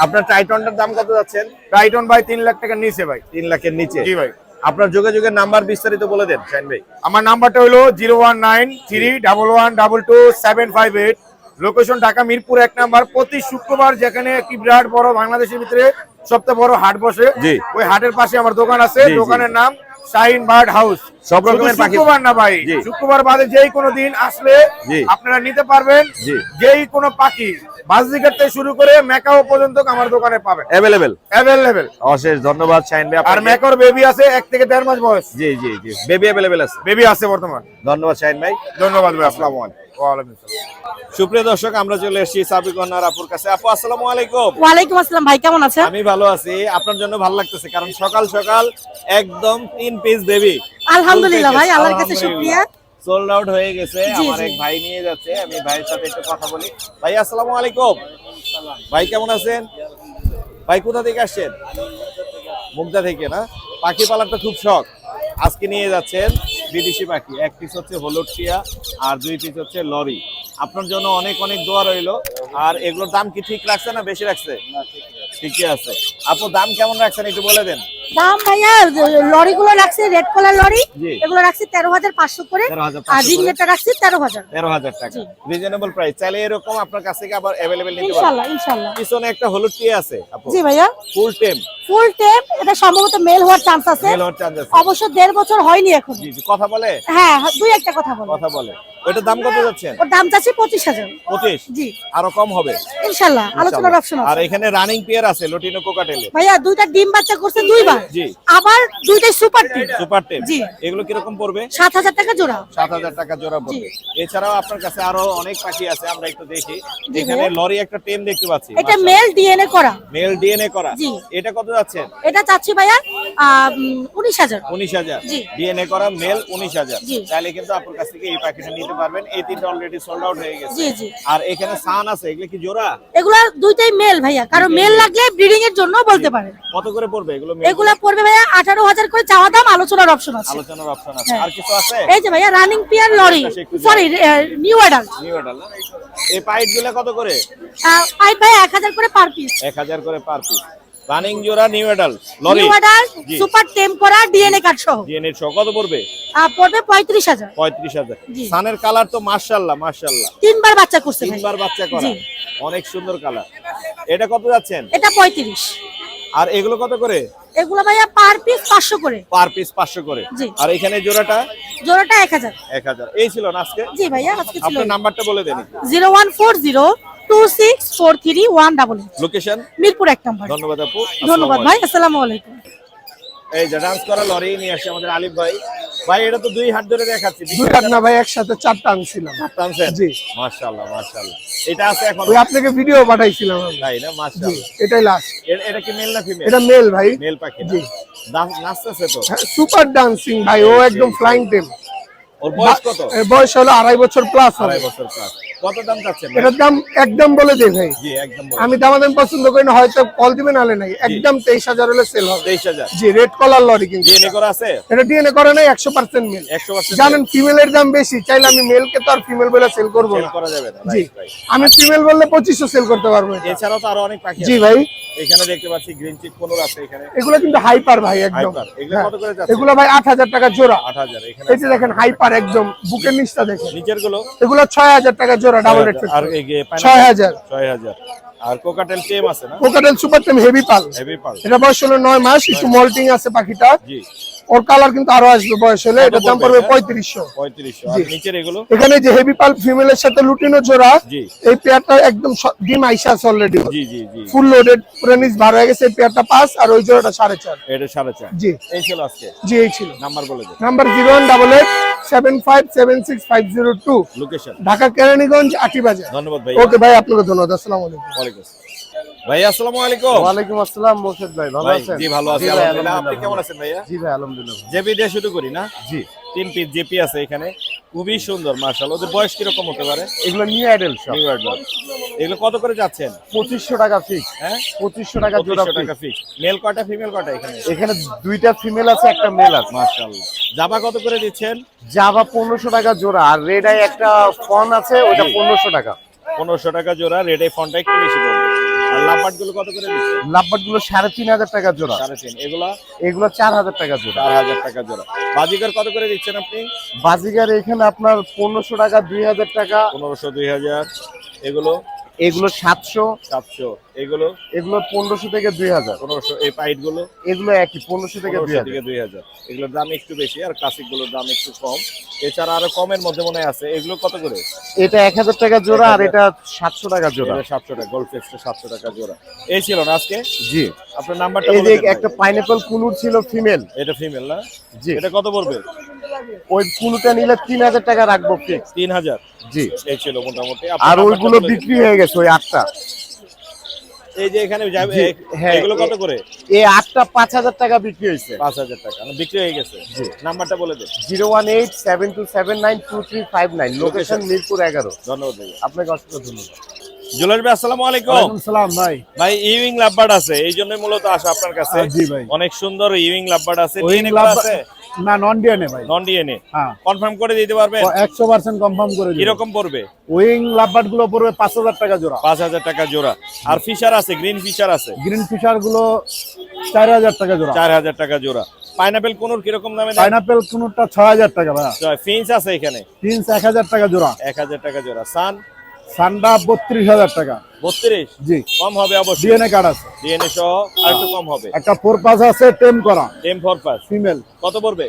আপনার ট্রাইটনটার দাম কত যাচ্ছেন?
টাইটন ভাই 3 লাখ টাকার নিচে ভাই।
3 লাখের নিচে?
জি ভাই।
আপনার যোগাযোগের নাম্বার বিস্তারিত বলে দেন শাহিন ভাই।
আমার নাম্বারটা হলো 0193111225758। Location Dhaka Mirpur 1 number. প্রতি শুক্রবার যেখানে একটি বিরাট বড় বাংলাদেশের ভিতরে সবচেয়ে বড় হাট বসে,
জি।
ওই হাটের পাশে আমার দোকান আছে।
জি, জি।
দোকানের নাম শাহিন বার্ড হাউস।
সব রকমের পাখি?
শুক্রবার না ভাই,
জি।
শুক্রবার বাদে যেই কোনো দিন আসলে
জি।
আপনারা নিতে পারবেন।
জি।
যেই কোনো পাখি বাজরিকার থেকে শুরু করে মেকাও পর্যন্ত আমার দোকানে পাবেন। অ্যাভেলেবেল।
অশেষ ধন্যবাদ শাহিন ভাই।
আর মেকার বেবি আছে 1 থেকে 1.5 মাস বয়স।
জি জি জি বেবি অ্যাভেলেবেল আছে?
বেবি আছে বর্তমান।
ধন্যবাদ শাহিন ভাই।
ধন্যবাদ ভাই।
আসসালামু আলাইকুম।
ওয়ালাইকুম আসসালাম।
সুপ্রিয় দর্শক, আমরা চলে এসেছি সাবিক ওনার আপুর কাছে। আপু আসসালামু আলাইকুম।
ওয়ালাইকুম আসসালাম ভাই, কেমন আছেন?
আমি ভালো আছি। আপনার জন্য ভালো লাগতেছে কারণ সকাল সকাল একদম 3 পিস বেবি।
আলহামদুলিল্লাহ ভাই, আল্লাহর কাছে শুকরিয়া।
সোল্ড আউট হয়ে গেছে।
জি,
আমার
জি।
এক ভাই নিয়ে যাচ্ছে, আমি ভাইয়ের সাথে একটু কথা বলি। ভাই আসসালামু আলাইকুম। ভাই কেমন আছেন? ভাই কোথা থেকে আসছেন? মুগদা থেকে না? পাখি পালার তো খুব শখ। আজকে নিয়ে যাচ্ছেন বিদেশি পাখি। 1 পিস হচ্ছে হলুদ টিয়া আর 2 পিস হচ্ছে লরি। আপনার জন্য অনেক অনেক দোয়া রইলো। আর এগুলোর দাম কি ঠিক রাখছে না বেশি রাখছে? ঠিকই আছে। আপু দাম কেমন রাখছেন একটু বলে দেন।
দাম ভাইয়া লরিগুলো রাখছি রেড কালার লরি,
জি।
এগুলো রাখছি 13,500 করে,
13,500
আর রিং
করে।
এটা রাখছি 13,000।
13,000 টাকা
জি।
Reasonable price. চাইলে এরকম আপনার কাছ থেকে আবার अवेलेबल নিতে পারবেন।
ইনশাআল্লাহ ইনশাআল্লাহ।
পিছনে একটা হলুদ টিয়ে আছে আপু,
জি ভাইয়া,
ফুল টেম
ফুল টেপ, এটা সম্ভবত মেল হওয়ার চান্স আছে,
মেল হওয়ার চান্স আছে।
অবশ্য 1.5 বছর হয়নি এখন।
জি জি, কথা বলে,
হ্যাঁ, দুই একটা কথা বলো।
কথা বলে। ওইটার দাম কত যাচ্ছেন?
ওর দাম চাচ্ছি 25,000।
25?
জি
আরো কম হবে
ইনশাআল্লাহ, আলোচনার অপশন
আর
আছে।
এখানে রানিং পেয়ার আছে লটিনো কোকাটেলে।
ভাইয়া দুইটা ডিম বাচ্চা করছে দুইবার,
জি।
আবার দুইটাই সুপার টিম,
সুপার টেম।
জি।
এগুলো কিরকম পড়বে?
7,000 টাকা জোড়া।
7,000 টাকা জোড়া পড়বে। এছাড়াও আপনার কাছে আরো অনেক পাখি আছে, আমরা একটু দেখি।
জি
এখানে
ভাইয়া।
লরি একটা টেম দেখতে পাচ্ছি,
এটা মেল ডিএনএ করা।
মেল ডিএনএ করা।
জি।
এটা কত যাচ্ছেন?
এটা চাচ্ছি ভাইয়া 19,000।
19,000।
জি।
ডিএনএ করা মেল 19,000।
জি।
তাহলে কিন্তু আপনার কাছ থেকে এই পাখিটা নিতে পারবেন। এই তিনটা অলরেডি সোল্ড আউট হয়ে গেছে।
জি জি,
আর এখানে সান আছে, এগুলো কি জোড়া?
এগুলা দুইটাই মেল ভাইয়া, কারণ মেল লাগলে ব্রিডিং এর জন্য বলতে পারেন।
কত করে পড়বে এগুলো?
এগুলা পড়বে ভাইয়া 18,000 করে চাওয়া দাম, আলোচনার অপশন আছে।
আলোচনার অপশন আছে।
হ্যাঁ।
আর কিছু আছে?
এই যে ভাইয়া রানিং পিয়ার লরি, sorry new adult,
new adult না? এই পাইট গুলো কত করে?
পাইপ ভাইয়া 1,000 করে পার পিস।
1,000 করে পার পিস। রানিং জোড়া নিউ অ্যাডাল্ট লরি
নিউ অ্যাডাল্ট
জি।
সুপার টেম করা ডিএনএ কার্ড সহ
ডিএনএ সহ কত পড়বে?
পড়বে 35,000।
35,000।
জি।
সানের কালার তো মাশাআল্লাহ মাশাআল্লাহ,
তিনবার বাচ্চা করছে ভাই।
তিনবার বাচ্চা করা,
জি।
অনেক সুন্দর কালার। এটা কত যাচ্ছেন?
এটা 35।
আর এগুলো কত করে?
এগুলো ভাইয়া পার পিস 500 করে।
পার পিস 500 করে।
জি।
আর এখানে জোড়াটা
জোড়াটা 1,000।
1,000। এই ছিল না আজকে?
জি ভাইয়া, আজকে ছিল
আপনার নাম্বারটা বলে দেন।
0140264318।
লোকেশন
মিরপুর 1 নম্বর।
ধন্যবাদ আপু।
ধন্যবাদ ভাই, আসসালামু আলাইকুম।
এই যে ডান্স করা লরি নিয়ে আসছে আমাদের আলিফ ভাই। ভাই এটা তো দুই হাত ধরে দেখাচ্ছি।
দুই হাত না ভাই, একসাথে 4টা আনছিলাম।
টানছেন?
জি।
মাশাআল্লাহ মাশাআল্লাহ। এটা আছে এখন?
ওই আপনাকে ভিডিও পাঠাইছিলাম আমি।
তাই না? মাশাআল্লাহ।
এটাই লাস্ট।
এটা কি মেল না ফিমেল?
এটা মেল ভাই।
মেল পাখি না?
জি।
নাচতেছে তো।
সুপার ডান্সিং ভাই, ও একদম ফ্লাইং টেম।
ওর বয়স কত?
এর বয়স হলো 2.5 বছর প্লাস হবে।
2.5 বছর প্লাস। কত দাম চাচ্ছেন?
এটার দাম একদম বলে দেই ভাই।
জি একদম বলো।
আমি দামাদাম পছন্দ করি না, হয়তো কল দিবেন নালে নাই, একদম 23,000 হলে সেল হবে।
23,000।
জি, রেড কলার লরি কিন্তু।
ডিএনএ করা আছে?
এটা ডিএনএ করে নাই, 100% মেল।
100%
জানেন ফিমেলের দাম বেশি, চাইলে আমি মেলকে তো আর ফিমেল বলে সেল করব
সেল
না।
করা যাবে না।
জি,
রাইট রাইট।
আমি ফিমেল বললে 2500 সেল করতে পারবো এটা।
এছাড়াও তো আরো অনেক পাখি
জি
আছে।
ভাই,
এখানে দেখতে পাচ্ছি গ্রিন চিক কোনর আছে এখানে।
এগুলো কিন্তু হাইপার ভাই একদম।
হাইপার। এগুলো কত করে যাচ্ছে?
এগুলো ভাই 8,000 টাকা জোড়া।
8,000। এখানে
এই যে দেখেন হাইপার, একদম বুকের নিচটা দেখেন।
নিচের গুলো
এগুলো 6,000 টাকা জোড়া, ডাবল রেড।
আর এই যে
6,000।
6,000। আর কোকাটেল টেম আছে না?
কোকাটেল সুপার টেম হেভি পাল।
হেভি পাল।
এটা বয়স হলো 9 মাস, একটু মল্টিং আছে পাখিটা।
জি।
ওর কালার কিন্তু আরো আসবে বয়স হলে।
কত
এটার দাম
পড়বে
পড়বে
এটা?
3500।
3500। আর
জি।
নিচের এগুলো?
এখানে যে হেভি পাল ফিমেলের সাথে লুটিনো জোড়া,
জি।
এই পেয়ারটা একদম ডিম আইসা আছে অলরেডি।
জি জি জি।
ফুল লোডেড, পুরো নিচ ভার হয়ে গেছে। এই পেয়ারটা 5 আর ওই জোড়াটা 4.5।
এটা 4.5।
জি।
এই ছিল আজকে।
জি, এই ছিল।
নাম্বার বলে দেন।
Number 018875765502,
location?
ঢাকা কেরানীগঞ্জ আটিবাজার।
ধন্যবাদ ভাই।
ওকে ভাই, আপনাকে ধন্যবাদ। আসসালামু আলাইকুম।
ওয়ালাইকুম আসসালাম। ভাই আসসালামু আলাইকুম।
ওয়ালাইকুম আসসালাম মোর্শেদ ভাই, ভালো
ভাই,
আছেন?
জি ভালো আছি
জি ভাই,
আলহামদুলিল্লাহ। আপনি
আলহামদুলিল্লাহ
কেমন আছেন ভাইয়া?
জি ভাই, আলহামদুলিল্লাহ।
জেপি দিয়ে শুরু করি না?
জি।
3 পিস জেপি আছে এখানে, খুবই সুন্দর মাশাআল্লাহ। ওদের বয়স কিরকম হতে পারে?
এগুলো নিউ অ্যাডেল সব।
New adult. এগুলো কত করে যাচ্ছেন?
2500 টাকা ফিক্স।
হ্যাঁ
2500 টাকা জোড়া
2500 টাকা
ফিক্স।
ফিক্স। মেল কয়টা ফিমেল কয়টা এখানে?
এখানে দুইটা ফিমেল আছে, একটা মেল আছে।
মাশাআল্লাহ। জাবা কত করে দিচ্ছেন?
জাভা 1500 টাকা জোড়া, আর রেড আই একটা ফন আছে, ওটা 1500 টাকা।
1500 টাকা জোড়া। রেড আই ফন্টটা একটু বেশি পড়বে। আর লাভবার্ড গুলো কত করে দিচ্ছেন?
লাভবার্ড গুলো 3500 টাকা জোড়া।
3.5। এগুলা
এগুলো 4000 টাকা জোড়া।
4000 টাকা জোড়া। বাজিকার কত করে দিচ্ছেন আপনি?
বাজিগার এখানে আপনার 1500 টাকা, 2000 টাকা।
1500 2000। এগুলো
এগুলো 700।
700। এগুলো
এগুলো 1500 থেকে 2000।
1500। এই পাইট গুলো
এগুলো একই 1500 থেকে
1500
2000।
থেকে 2000। এগুলোর দাম একটু বেশি, আর ক্লাসিক গুলোর দাম একটু কম। এছাড়া আরো কমের মধ্যে মনে হয় আছে। এগুলো কত করে?
এটা 1000 টাকা জোড়া, আর এটা 700 টাকা জোড়া।
এটা 700 টাকা। গোল্ড ফেক্সটা 700 টাকা জোড়া। এই ছিল না আজকে?
জি।
আপনার নাম্বারটা
এই
বলে
যে
দেন ভাই।
একটা পাইনাপল কুনুর ছিল ফিমেল।
এটা ফিমেল না?
জি।
এটা কত পড়বে?
ওই কুনুটা নিলে 3000 টাকা রাখবো ফিক্স।
3000।
জি।
এই ছিল মোটামুটি।
আর
আপনার
ওইগুলো
নাম্বারটা বলে দেন।
বিক্রি হয়ে গেছে, ওই 8টা।
এই যে এখানে যাবে
জি, হ্যাঁ,
এগুলো কত করে?
এই 8টা 5000 টাকা বিক্রি হয়েছে।
5000 টাকা বিক্রি হয়ে গেছে।
জি।
নাম্বারটা বলে দেন।
01872792359, লোকেশন মিরপুর 11।
ধন্যবাদ ভাই।
আপনাকে অসংখ্য ধন্যবাদ।
জুয়েল ভাই আসসালামু আলাইকুম।
সালাম ভাই।
ভাই ইউইং লাভবার্ড আছে, এই জন্য মূলত আসা আপনার কাছে।
জি ভাই।
অনেক সুন্দর ইউইং লাভবার্ড আছে।
Ewing
ডিএনএ করা আছে?
না, নন ডিএনএ ভাই।
Non DNA.
হ্যাঁ,
কনফার্ম করে দিতে পারবেন?
100% কনফার্ম করে দিই।
কিরকম পড়বে?
উইং লাভবার্ড গুলো পড়বে 5000 টাকা জোড়া।
5000 টাকা জোড়া। আর ফিশার আছে, গ্রিন ফিশার আছে।
গ্রিন ফিশার গুলো
4000 টাকা জোড়া।
4000 টাকা জোড়া। পাইনাপেল কোনোর কিরকম দামে দেন?
পাইনাপেল কোনটা 6000 টাকা ভাইয়া।
ফিন্স আছে এখানে?
প্রিন্স 1000 টাকা জোড়া।
1000 টাকা জোড়া। সান?
সান্ডা 32000 টাকা।
32?
জি।
কম হবে অবশ্যই।
ডিএনএ কার্ড আছে।
ডিএনএ সহ আর একটু কম হবে।
একটা ফোরপাস আছে টেম করা।
টেম ফরপাস
ফিমেল।
কত পড়বে?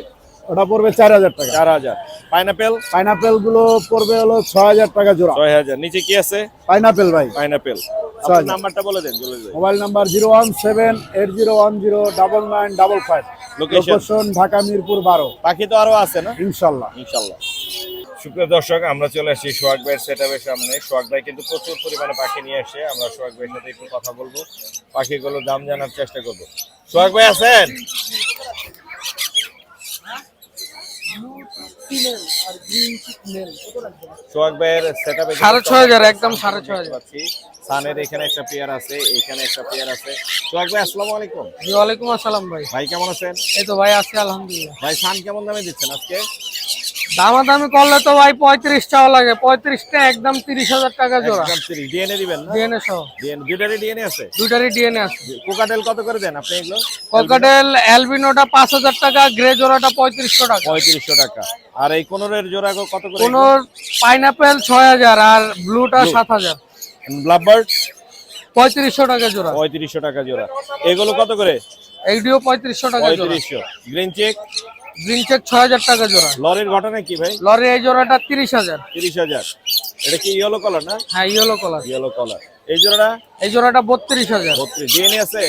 ওটা পড়বে 4000 টাকা।
4000। পাইনাপেল?
পাইনাপেল গুলো পড়বে হলো 6000 টাকা জোড়া।
6000। নিচে কি আছে?
পাইনাপেল ভাই।
পাইনাপেল।
6000
আপনার নাম্বারটা বলে দেন জলদি ভাই।
Mobile number 01780109955। Location Dhaka Mirpur 12।
পাখি তো আরো আছে না?
ইনশাআল্লাহ।
ইনশাআল্লাহ। সুপ্রিয় দর্শক, আমরা চলে আসছি সোহাগ ভাইয়ের সেটআপের সামনে। সোহাগ ভাই কিন্তু প্রচুর পরিমাণে পাখি নিয়ে আসে। আমরা সোহাগ ভাইয়ের সাথে একটু কথা বলবো, পাখিগুলোর দাম জানার চেষ্টা করব। সোহাগ ভাই আছেন? সোহাগ ভাইয়ের সেটআপে
6500 একদম 6500।
পাচ্ছি সানের এখানে একটা পেয়ার আছে, এখানে একটা পেয়ার আছে। সোহাগ ভাই আসসালামু আলাইকুম।
ওয়ালাইকুম আসসালাম ভাই।
ভাই কেমন আছেন?
এই তো ভাই আছি আলহামদুলিল্লাহ।
ভাই সান কেমন দামে দিচ্ছেন আজকে?
দামাদামি করলে তো ভাই 35 টাকা লাগে। 35 টা একদম 30000 টাকা জোড়া।
একদম 30। ডিএনএ দিবেন না?
ডিএনএ সহ।
ডিএনএ দুটারই ডিএনএ আছে?
দুটারই ডিএনএ আছে।
কোকাটেল কত করে দেন আপনি এগুলো?
ককাটেল অ্যালবিনোটা 5000 টাকা, গ্রে জোড়াটা 3500 টাকা।
3500 টাকা। আর এই কোনরের জোড়া কত করে?
কোন পাইনাপেল 6000 আর ব্লুটা 7000।
ব্লাবার্ড
3500 টাকা জোড়া।
3500 টাকা জোড়া। এগুলো কত করে?
এইডিও 3500 টাকা জোড়া।
3500। Green check?
গ্রিন চেক 6000 টাকা জোড়া।
লরির ঘটনা কি ভাই?
লরি এই জোড়াটা 30000।
30000। এটা কি ইয়েলো কালার না?
হ্যাঁ ইয়েলো কালার।
Yellow colour. এই জোড়াটা?
এই জোড়াটা 32000।
32। ডিএনএ আছে?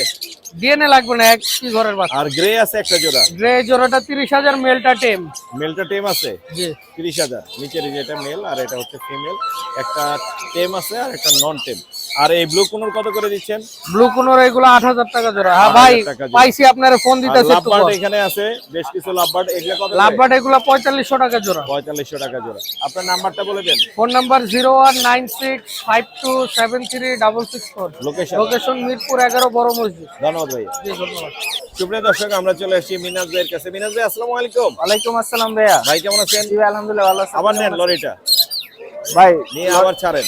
ডিএনএ লাগবে না, একই ঘরের বাচ্চা।
আর গ্রে আছে একটা জোড়া?
গ্রে জোড়াটা 30000, মেলটা টেম।
মেলটা টেম আছে?
জি।
30000। নিচের যেটা মেল আর এটা হচ্ছে ফিমেল। একটা টেম আছে আর একটা নন টেম। আর এই ব্লু কোনর কত করে দিচ্ছেন?
ব্লু কোনর এগুলো 8000 টাকা জোড়া। হ্যাঁ ভাই
8000 টাকা জোড়া।
পাইছি, আপনারে ফোন দিতেছি একটু
লাভবার্ড
পর।
এখানে আছে বেশ কিছু লাভবার্ড। এগুলো কত?
লাভবার্ড এগুলো 4500 টাকা জোড়া।
4500 টাকা জোড়া। আপনার নাম্বারটা বলে দেন।
Phone number 01965273664।
Location?
Location Mirpur 11 বড় মসজিদ।
ধন্যবাদ ভাইয়া।
জি ধন্যবাদ।
সুপ্রিয় দর্শক, আমরা চলে আসছি মিনাজ ভাইয়ের কাছে। মিনাজ ভাই আসসালামু আলাইকুম।
ওয়ালাইকুম আসসালাম ভাইয়া।
ভাই কেমন আছেন?
জি আলহামদুলিল্লাহ ভালো আছি।
আবার নেন লরিটা
ভাই
নিয়ে আবার ছাড়েন।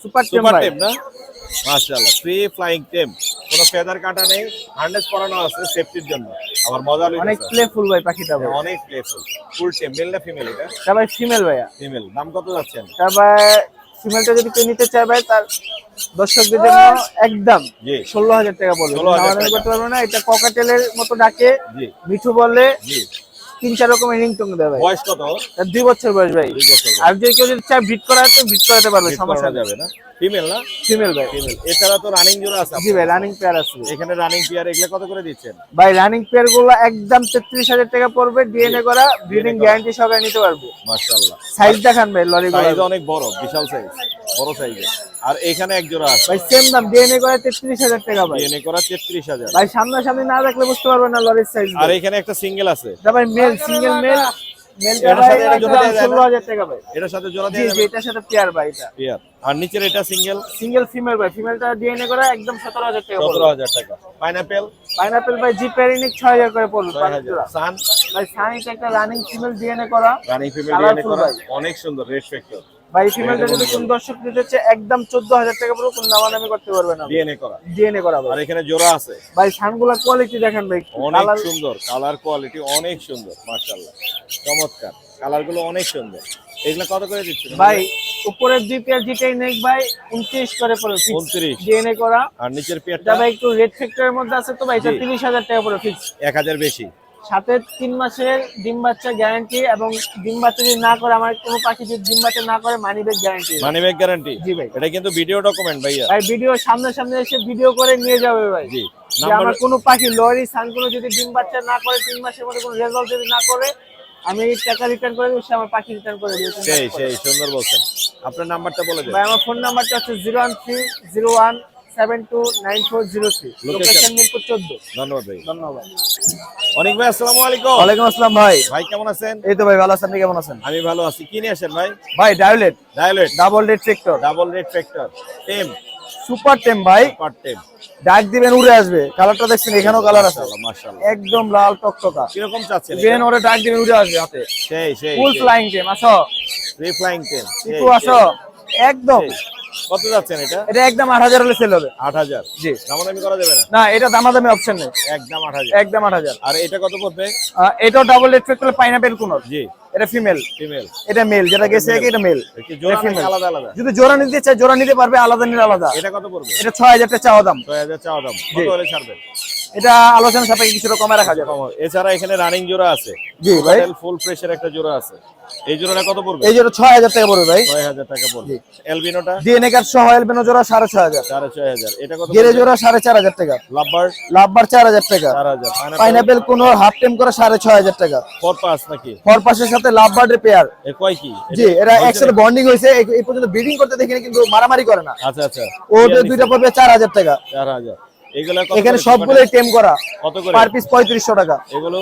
সুপার টেম
সুপার
ভাই।
টেম না? মাশাআল্লাহ, ফ্রি ফ্লাইং টেম। কোনো ফেদার কাটা নেই, হার্নেস পরানো আছে সেফটির জন্য। আবার মজা
অনেক
লাগছে।
প্লেফুল ভাই পাখিটা ভাই।
অনেক প্লেফুল। ফুল টেম। মেল না ফিমেল এটা?
তা ভাই ফিমেল ভাইয়া।
ফিমেল। দাম কত যাচ্ছেন?
তারপর ফিমেলটা যদি কেউ নিতে চায় ভাই তার দর্শকদের জন্য একদম
জি।
16000 টাকা পড়বে।
16000
আমাদের
টাকা।
করতে পারবো না, এটা ককাটেলের মতো ডাকে,
জি
মিঠু বলে,
জি।
3-4 রকমের রিংটং দেয় ভাই।
বয়স কত?
তার 2 বছর বয়স ভাই।
2 বছর বয়স।
আর যদি কেউ যদি চায় ব্রিড করাতে ব্রিড করাতে পারবে,
Fit
সমস্যা
করানো
নেই।
যাবে না? ফিমেল না?
ফিমেল ভাই।
ফিমেল। এছাড়া তো রানিং জোড়া আছে
জি ভাই রানিং পেয়ার আছে।
এখানে। রানিং পেয়ার এগুলো কত করে দিচ্ছেন?
ভাই রানিং পেয়ার গুলো একদম 33000 টাকা পড়বে। ডিএনএ করা, ব্রিডিং গ্যারান্টি সহকারে নিতে পারবে।
মাশাআল্লাহ।
সাইজ দেখান ভাই লরি গুলো।
সাইজ অনেক বড়, বিশাল সাইজ, বড় সাইজের। আর এখানে এক জোড়া আছে
ভাই সেম দাম, ডিএনএ করা 33000 টাকা ভাই।
ডিএনএ করা 33000।
ভাই সামনাসামনি না দেখলে বুঝতে পারবেন না লরির সাইজ।
আর এখানে একটা সিঙ্গেল আছে।
দা ভাই মেল, সিঙ্গেল মেল, মেলটা
এটার
ভাই
সাথে এটা জোড়া দেয়া যায় না?
16000 টাকা ভাই।
এটার সাথে জোড়া
জি
দিয়ে
জি
যাবে?
এটার সাথে পেয়ার ভাই এটা।
পেয়ার। আর নিচের এটা সিঙ্গেল?
সিঙ্গেল ফিমেল ভাই, ফিমেলটা ডিএনএ করা একদম 17000 টাকা পড়বে।
17000 টাকা। পাইনাপেল?
পাইনাপল ভাই জি পেয়ারিনিক 6000 করে পড়বে।
6000। সান?
ভাই সানিটা একটা রানিং ফিমেল ডিএনএ করা।
রানিং ফিমেল
Colourful
ডিএনএ করা,
ভাই।
অনেক সুন্দর, রেড ফ্যাক্টর।
ভাই ফিমেলটা যদি কোন দর্শক নিতে চায় একদম 14000 টাকা পড়বে, কোন নামানামি করতে পারবে না।
ডিএনএ করা।
ডিএনএ করা ভাই।
আর এখানে জোড়া আছে।
ভাই সানগুলা কোয়ালিটি দেখেন ভাই,
অনেক
কালার
সুন্দর, কালার কোয়ালিটি অনেক সুন্দর, মাশাআল্লাহ, চমৎকার। কালার গুলো অনেক সুন্দর। এগুলা কত করে দিচ্ছেন
ভাই? উপরের 2 পেয়ার যেটাই নেক ভাই 29 করে পড়বে ফিক্স।
29।
ডিএনএ করা।
আর নিচের
এটা
পেয়ারটা?
ভাই একটু রেড ফ্যাক্টরের মধ্যে আছে তো ভাই, এটা
জি।
30000 টাকা পড়বে ফিক্স।
1000 বেশি।
সাথে 3 মাসের ডিম বাচ্চা গ্যারান্টি, এবং ডিম বাচ্চা যদি না করে, আমার কোনো পাখি যদি ডিম বাচ্চা না করে money back guarantee.
Money back guarantee?
জি ভাই।
এটা কিন্তু ভিডিও ডকুমেন্ট ভাইয়া।
ভাই ভিডিও সামনে এসে ভিডিও করে নিয়ে যাবে ভাই।
জি।
যে
নাম্বার?
আমার কোনো পাখি লরি সানগুলো যদি ডিম বাচ্চা না করে, 3 মাসের মধ্যে কোনো রেজাল্ট যদি না করে, আমি টাকা রিটার্ন করে দেব, সে আমার পাখি রিটার্ন করে দেবে।
সেই সুন্দর বলছেন। আপনার নাম্বারটা বলে দেন।
ভাই আমার ফোন নাম্বারটা হচ্ছে 01301729403। লোকেশন মিরপুর 14।
ধন্যবাদ ভাই।
ধন্যবাদ।
অনেক ভাই আসসালামু আলাইকুম।
ওয়ালাইকুম আসসালাম ভাই।
ভাই কেমন আছেন?
এই তো ভাই ভালো আছেন, আপনি কেমন আছেন?
আমি ভালো আছি। কি নিয়ে আসেন ভাই?
ভাই ডায়োলেট,
ডায়োলেট
double red factor,
double red factor টেম,
সুপার টেম ভাই।
পার টেম।
ডাক দিবেন উড়ে আসবে। কালারটা দেখছেন, এখানেও কালার আছে,
মাশাআল্লাহ মাশাআল্লাহ।
একদম লাল টকটকা।
কিরকম চাচ্ছেন?
দিবেন ওরে ডাক দিবেন উড়ে আসবে হাতে।
সেই
ফুল ফ্লাইং টেম। আসো
ফ্রি ফ্লাইং টেম।
একটু আসো একদম
কত যাচ্ছেন এটা?
এটা একদম 8000 হলে সেল হবে।
8000
জি।
দামাদামি করা যাবে না?
না, এটা দামাদামি অপশন নেই,
একদম 8000।
একদম 8000।
আর এটা কত পড়বে?
এটাও ডাবল রেড ফ্যাক্টর পাইনাপেল কোন,
জি
এটা ফিমেল,
ফিমেল।
এটা মেল, যেটা গেছে আগে এটা মেল।
কি জোড়া নাকি আলাদা আলাদা?
যদি জোড়া নিতে চায় জোড়া নিতে পারবে, আলাদা নিলে আলাদা।
এটা কত পড়বে?
এটা 6000 টাকা চাওয়া দাম।
6000 চাওয়া দাম। কত হলে ছাড়বেন?
এটা আলোচনা সাপেক্ষে কিছুটা কমে রাখা যাবে।
এছাড়া এখানে রানিং জোড়া আছে।
জি ভাই,
ফুল ফ্রেশের একটা জোড়া আছে। এই জোড়াটা কত পড়বে?
এই জোড়া 6000 টাকা পড়বে ভাই।
6000 টাকা পড়বে। এলবিনোটা
ডিএনএ কার্ড সহ এলবিনো জোড়া 6500।
6500। এটা কত?
গেরে জোড়া 4500 টাকা।
লাভবার্ড
লাভবার 4000 টাকা।
4000।
পাইনাপেল কোন হাফ টেম করে 6500 টাকা।
ফর পাস নাকি?
ফরপাসের সাথে লাভবার্ডের পেয়ার।
এ কয় কি?
জি, এরা একসাথে বন্ডিং হয়েছে, এই পর্যন্ত ব্রিডিং করতে দেখিনি, কিন্তু মারামারি করে না।
আচ্ছা আচ্ছা।
ওদের দুইটা পড়বে 4000 টাকা।
4000। এগুলা কত?
এখানে সবগুলোই টেম করা,
কত করে?
পার পিস 3500 টাকা।
এগুলো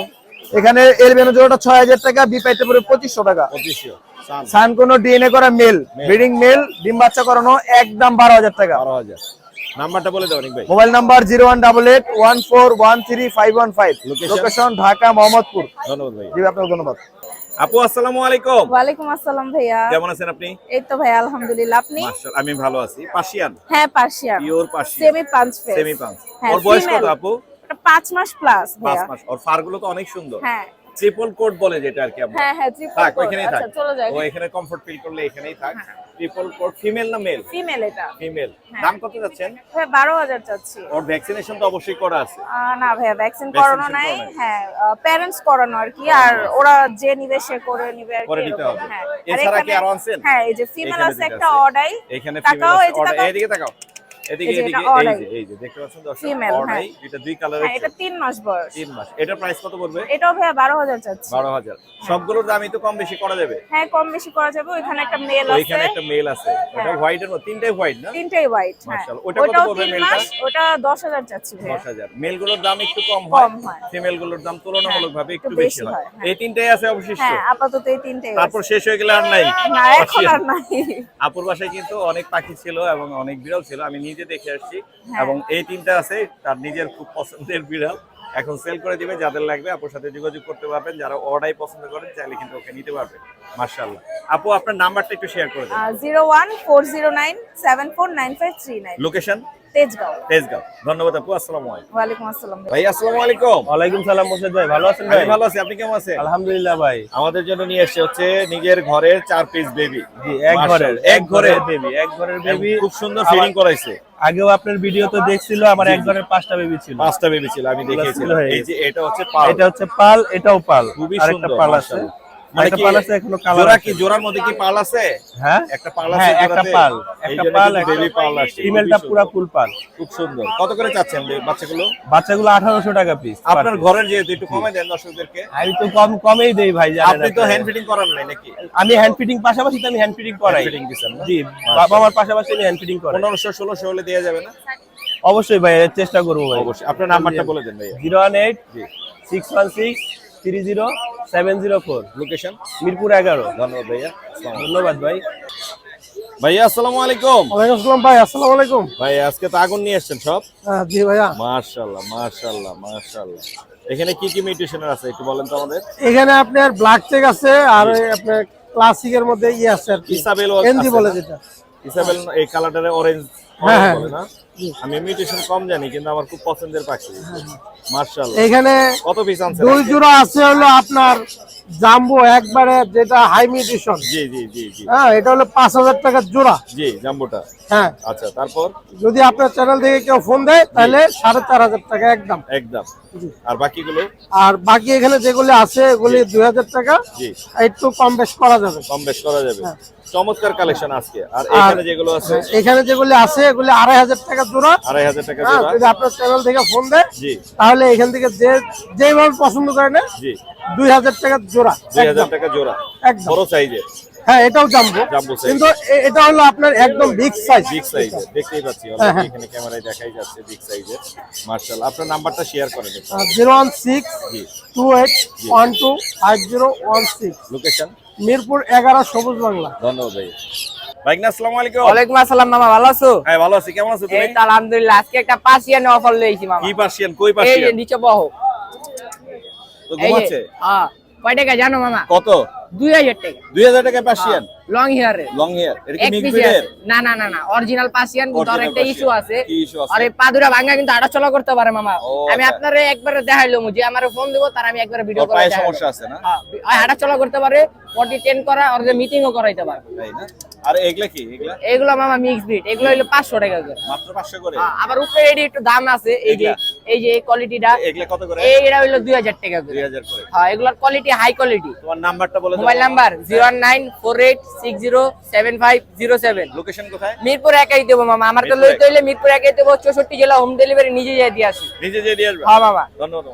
এখানে এলবিনো জোড়াটা 6000 টাকা, বি পাইতে পড়বে 2500 টাকা।
2500।
সান কোন ডিএনএ করা মেল, ব্রিডিং মেল, ডিম বাচ্চা করানো, একদম 12000 টাকা।
12000। নাম্বারটা বলে দাও অনিক ভাই।
Mobile number 01881413515। Location Dhaka Mohammadpur.
ধন্যবাদ ভাই।
জি, আপনাকে ধন্যবাদ।
আপু আসসালামু আলাইকুম।
ওয়ালাইকুম আসসালাম ভাইয়া।
কেমন আছেন আপনি?
এই তো ভাই আলহামদুলিল্লাহ, আপনি?
মাশাআল্লাহ আমি ভালো আছি। পার্সিয়ান?
হ্যাঁ পার্সিয়ান,
পিওর পার্সিয়ান।
সেমি পাঁচ ফেস।
সেমি পাঁচ।
হ্যাঁ,
ওর বয়স কত
female।
আপু?
এটা 5 মাস প্লাস
5
ভাইয়া।
মাস। ওর ফার গুলো তো অনেক সুন্দর।
হ্যাঁ
ট্রিপল কোট বলে যেটা আর কি আমরা।
হ্যাঁ হ্যাঁ, ট্রিপল
থাক
কোট।
ওইখানেই থাক।
আচ্ছা চলে যাই।
ও এখানে কমফর্ট ফিল করলে এখানেই থাক। ট্রিপল কোট ফিমেল না মেল?
ফিমেল এটা।
ফিমেল।
হ্যাঁ।
দাম কত যাচ্ছেন?
ভাই 12000 চাচ্ছি।
ওর ভ্যাকসিনেশন তো অবশ্যই করা আছে।
না ভাইয়া, ভ্যাকসিন
Vaccination
করানো নাই।
করানো নাই।
হ্যাঁ, প্যারেন্টস করানো আর কি। আর ওরা যে নিবে সে করে নিবে আর কি।
করে নিতে
এরকম।
হবে।
হ্যাঁ। আর
এছাড়া কি
এখানে-
আরো আনছেন?
হ্যাঁ, এই যে ফিমেল
এখানে
আছে
দুটো
একটা
আছে।
অডাই।
এখানে
তাকাও,
ফিমেল
এই যে
আছে।
তাকাও।
এইদিকে তাকাও। এদিকে
এই যে
এদিকে
এটা অর্ডাই।
এই যে দেখতে পাচ্ছেন দর্শক?
Female,
অর্ডাই।
হ্যাঁ।
এটা দুই কালারের।
হ্যাঁ, এটা 3 মাস বয়স।
3 মাস। এটার প্রাইস কত পড়বে?
এটাও ভাইয়া 12000 চাচ্ছি।
12000। সবগুলোর দামই তো কম বেশি করা যাবে।
হ্যাঁ, কম বেশি করা যাবে। ওইখানে একটা মেল আছে।
ওইখানে একটা মেল আছে। এটা হোয়াইটের মধ্যে তিনটাই হোয়াইট না?
তিনটাই হোয়াইট। হ্যাঁ,
মাশাআল্লাহ। ওটা কত
ওটাও
পড়বে
3
মেলটা?
মাস, ওটা 10000 চাচ্ছি ভাইয়া।
10000। মেলগুলোর দাম একটু কম হয়।
কম হয়।
ফিমেলগুলোর দাম তুলনামূলকভাবে একটু
একটু
বেশি
বেশি
হয়।
হয়, হ্যাঁ।
এই তিনটাই আছে অবশিষ্ট।
হ্যাঁ, আপাতত এই তিনটাই আছে।
তারপর শেষ হয়ে গেলে আর নাই।
না, এখন আর নাই।
আপুর বাসায় কিন্তু অনেক পাখি ছিল এবং অনেক বিড়াল ছিল, আমি নিজে দেখে আসছি।
হ্যাঁ।
এবং এই তিনটা আছে তার নিজের খুব পছন্দের বিড়াল। এখন সেল করে দিবে, যাদের লাগবে আপুর সাথে যোগাযোগ করতে পারবেন। যারা অর্ডাই পছন্দ করেন চাইলে কিন্তু ওকে নিতে পারবেন। মাশাআল্লাহ। আপু আপনার নাম্বারটা একটু শেয়ার করে দিন।
01409749539।
লোকেশন?
তেজগাঁও।
তেজগাঁও। ধন্যবাদ আপু। আসসালামু আলাইকুম।
ওয়ালাইকুম আসসালাম ভাই।
ভাই আসসালামু আলাইকুম।
ওয়ালাইকুম সালাম মোর্শেদ ভাই, ভালো আছেন
আমি
ভাই?
ভালো আছি, আপনি কেমন আছেন?
আলহামদুলিল্লাহ ভাই।
আমাদের জন্য নিয়ে এসেছে হচ্ছে নিজের ঘরের 4 পিস বেবি।
জি, এক ঘরের বেবি, এক ঘরের বেবি।
খুব সুন্দর ফিলিং করাইছে।
আগেও আপনার ভিডিও তো দেখছিল, আমার এক ঘরের 5টা বেবি ছিল।
5টা বেবি ছিল, আমি দেখিয়েছিলাম।
হয়ে
এই যে এটা হচ্ছে পাল।
এটা হচ্ছে পাল, এটাও পাল।
খুবই
আরেকটা
সুন্দর
পাল আছে।
মাশাআল্লাহ। মানে
একটা
কি
পাল আছে, এখনো কালার
জোড়া
আছে।
কি জোড়ার মধ্যে কি পাল আছে?
হ্যাঁ,
একটা পাল আছে
হ্যাঁ, একটা
জোড়াতে?
পাল,
এই
একটা
জন্য
পাল,
কিন্তু বেবি পাল আসছে।
ফিমেলটা
খুবই
পুরো
সুন্দর।
ফুল পাল।
খুব সুন্দর। কত করে চাচ্ছেন বাচ্চাগুলো?
বাচ্চাগুলো 1800 টাকা পিস।
আপনার ঘরের যেহেতু একটু কমে দেন দর্শকদেরকে।
আমি তো কমেই দেই ভাই, জানেন
আপনি তো হ্যান্ড ফিটিং করান নাই নাকি?
আমি হ্যান্ড ফিটিং পাশাপাশি তো আমি হ্যান্ড ফিটিং করাই।
ফিটিং দিছেন না?
জি, বাবা আমার পাশাপাশি আমি হ্যান্ড ফিটিং করাই।
1500 1600 হলে দেয়া যাবে না?
অবশ্যই ভাই, এর চেষ্টা করবো ভাই।
অবশ্যই। আপনার নাম্বারটা বলে দেন ভাই।
018
জি।
616 30 704।
লোকেশন?
মিরপুর 11।
ধন্যবাদ ভাইয়া।
ধন্যবাদ ভাই।
ভাইয়া আসসালামু আলাইকুম।
ওয়ালাইকুম আসসালাম ভাই, আসসালামু আলাইকুম।
ভাই আজকে তো আগুন নিয়ে এসেছেন সব।
জি ভাইয়া।
মাশাআল্লাহ মাশাআল্লাহ মাশাআল্লাহ। এখানে কি কি মিউটেশনের আছে একটু বলেন তো আমাদের।
এখানে আপনার ব্ল্যাক চেক আছে, আর আপনার ক্লাসিকের মধ্যে আছে আর কি,
ইসাবেল
এনজি বলে যেটা।
ইসাবেল এই কালারটারে অরেঞ্জ
হ্যাঁ,
বলে না? আমি মিউটেশন কম জানি, কিন্তু আমার খুব পছন্দের পাখি। মাশাআল্লাহ।
এখানে
কত পিস আনছেন?
2 জোড়া আছে হলো আপনার জাম্বো, একবারে যেটা হাই মিউটেশন।
জি জি জি জি
হ্যাঁ, এটা হলো 5000 টাকা জোড়া।
জি জাম্বোটা।
হ্যাঁ,
আচ্ছা তারপর?
যদি আপনার চ্যানেল থেকে কেউ ফোন দেয় তাহলে 4500 টাকা একদম।
একদম। আর বাকিগুলো?
আর বাকি এখানে যেগুলো আছে এগুলি 2000 টাকা।
জি।
একটু কম বেশ করা যাবে।
কম বেশ করা যাবে। চমৎকার কালেকশন আজকে। আর
আর
এখানে যেগুলো আছে?
এখানে যেগুলো আছে এগুলি 2500 টাকা জোড়া।
2500 টাকা
হ্যাঁ,
জোড়া।
যদি আপনার চ্যানেল থেকে ফোন দেয়
জি
তাহলে এখান থেকে যেভাবে পছন্দ করে নেয়
জি
2000 টাকা জোড়া।
2000 টাকা জোড়া।
একদম।
বড় সাইজের।
হ্যাঁ, এটাও জাম্বো,
জাম্বো size।
কিন্তু এটা হলো আপনার একদম বিগ সাইজ।
বিগ সাইজের দেখতেই পাচ্ছি
হ্যাঁ, হ্যাঁ।
এখানে ক্যামেরায় দেখাই যাচ্ছে বিগ সাইজের। মাশাআল্লাহ। আপনার নাম্বারটা শেয়ার করে দিন।
016
জি।
2812 5016।
লোকেশন?
মিরপুর 11 সবুজ বাংলা।
ধন্যবাদ ভাই। ভাইগনা আসসালামু আলাইকুম।
ওয়ালাইকুম আসসালাম মামা, ভালো আছো?
হ্যাঁ ভালো আছি, কেমন আছো তুমি?
এই তো আলহামদুলিল্লাহ, আজকে একটা পার্সিয়ানে অফার লইছি মামা।
কি পার্সিয়ান? কই
এই যে
পার্সিয়ান?
নিচে বহো।
তো ঘুমাচ্ছে?
হ্যাঁ, কয় টাকা জানো মামা?
কত?
2000 টাকা।
2000 টাকা পার্সিয়ান
লং হেয়ারে।
লং হেয়ার, এটা কি
এক
মিক্স
পিসি
ব্রিডের?
আছে। না না না না, অরিজিনাল পার্সিয়ান, কিন্তু আর
Original
একটা ইস্যু
Persian।
আছে।
কি issue আছে?
আরে পাদুরা ভাঙা কিন্তু হাঁটাচলা করতে পারে মামা।
ও,
আমি
আচ্ছা।
আপনারে একবারে দেখাইলাম, যে আমারে ফোন দিব তার আমি একবারে ভিডিও
ওর
করে
পায়ে
দেখাইলাম।
সমস্যা আছে না?
হ্যাঁ, হাঁটাচলা করতে পারে, পটি টেন করা, আর মিটিংও করাইতে পারে।
তাই না? আর এগুলা কি? এগুলা
এগুলো মামা মিক্স ব্রিড, এগুলো হলো 500 টাকা করে।
মাত্র 500 করে?
আবার উপরে এডি একটু দাম আছে, এই যে এই কোয়ালিটিটা,
এগুলা কত করে?
এইটা হলো 2000 টাকা করে।
2000 করে।
হ্যাঁ, এগুলোর কোয়ালিটি হাই কোয়ালিটি।
তোমার নাম্বারটা বলে দাও।
Mobile number 01948607507।
লোকেশন কোথায়?
মিরপুর একাই দেবো মামা, আমার তো
মিরপুর
লইতে হইলে মিরপুর একাই দেবো, 64 জেলা হোম ডেলিভারি নিজে যাই দিয়ে আসি।
নিজে যে দিয়ে আসবে?
হ্যাঁ মামা।
ধন্যবাদ।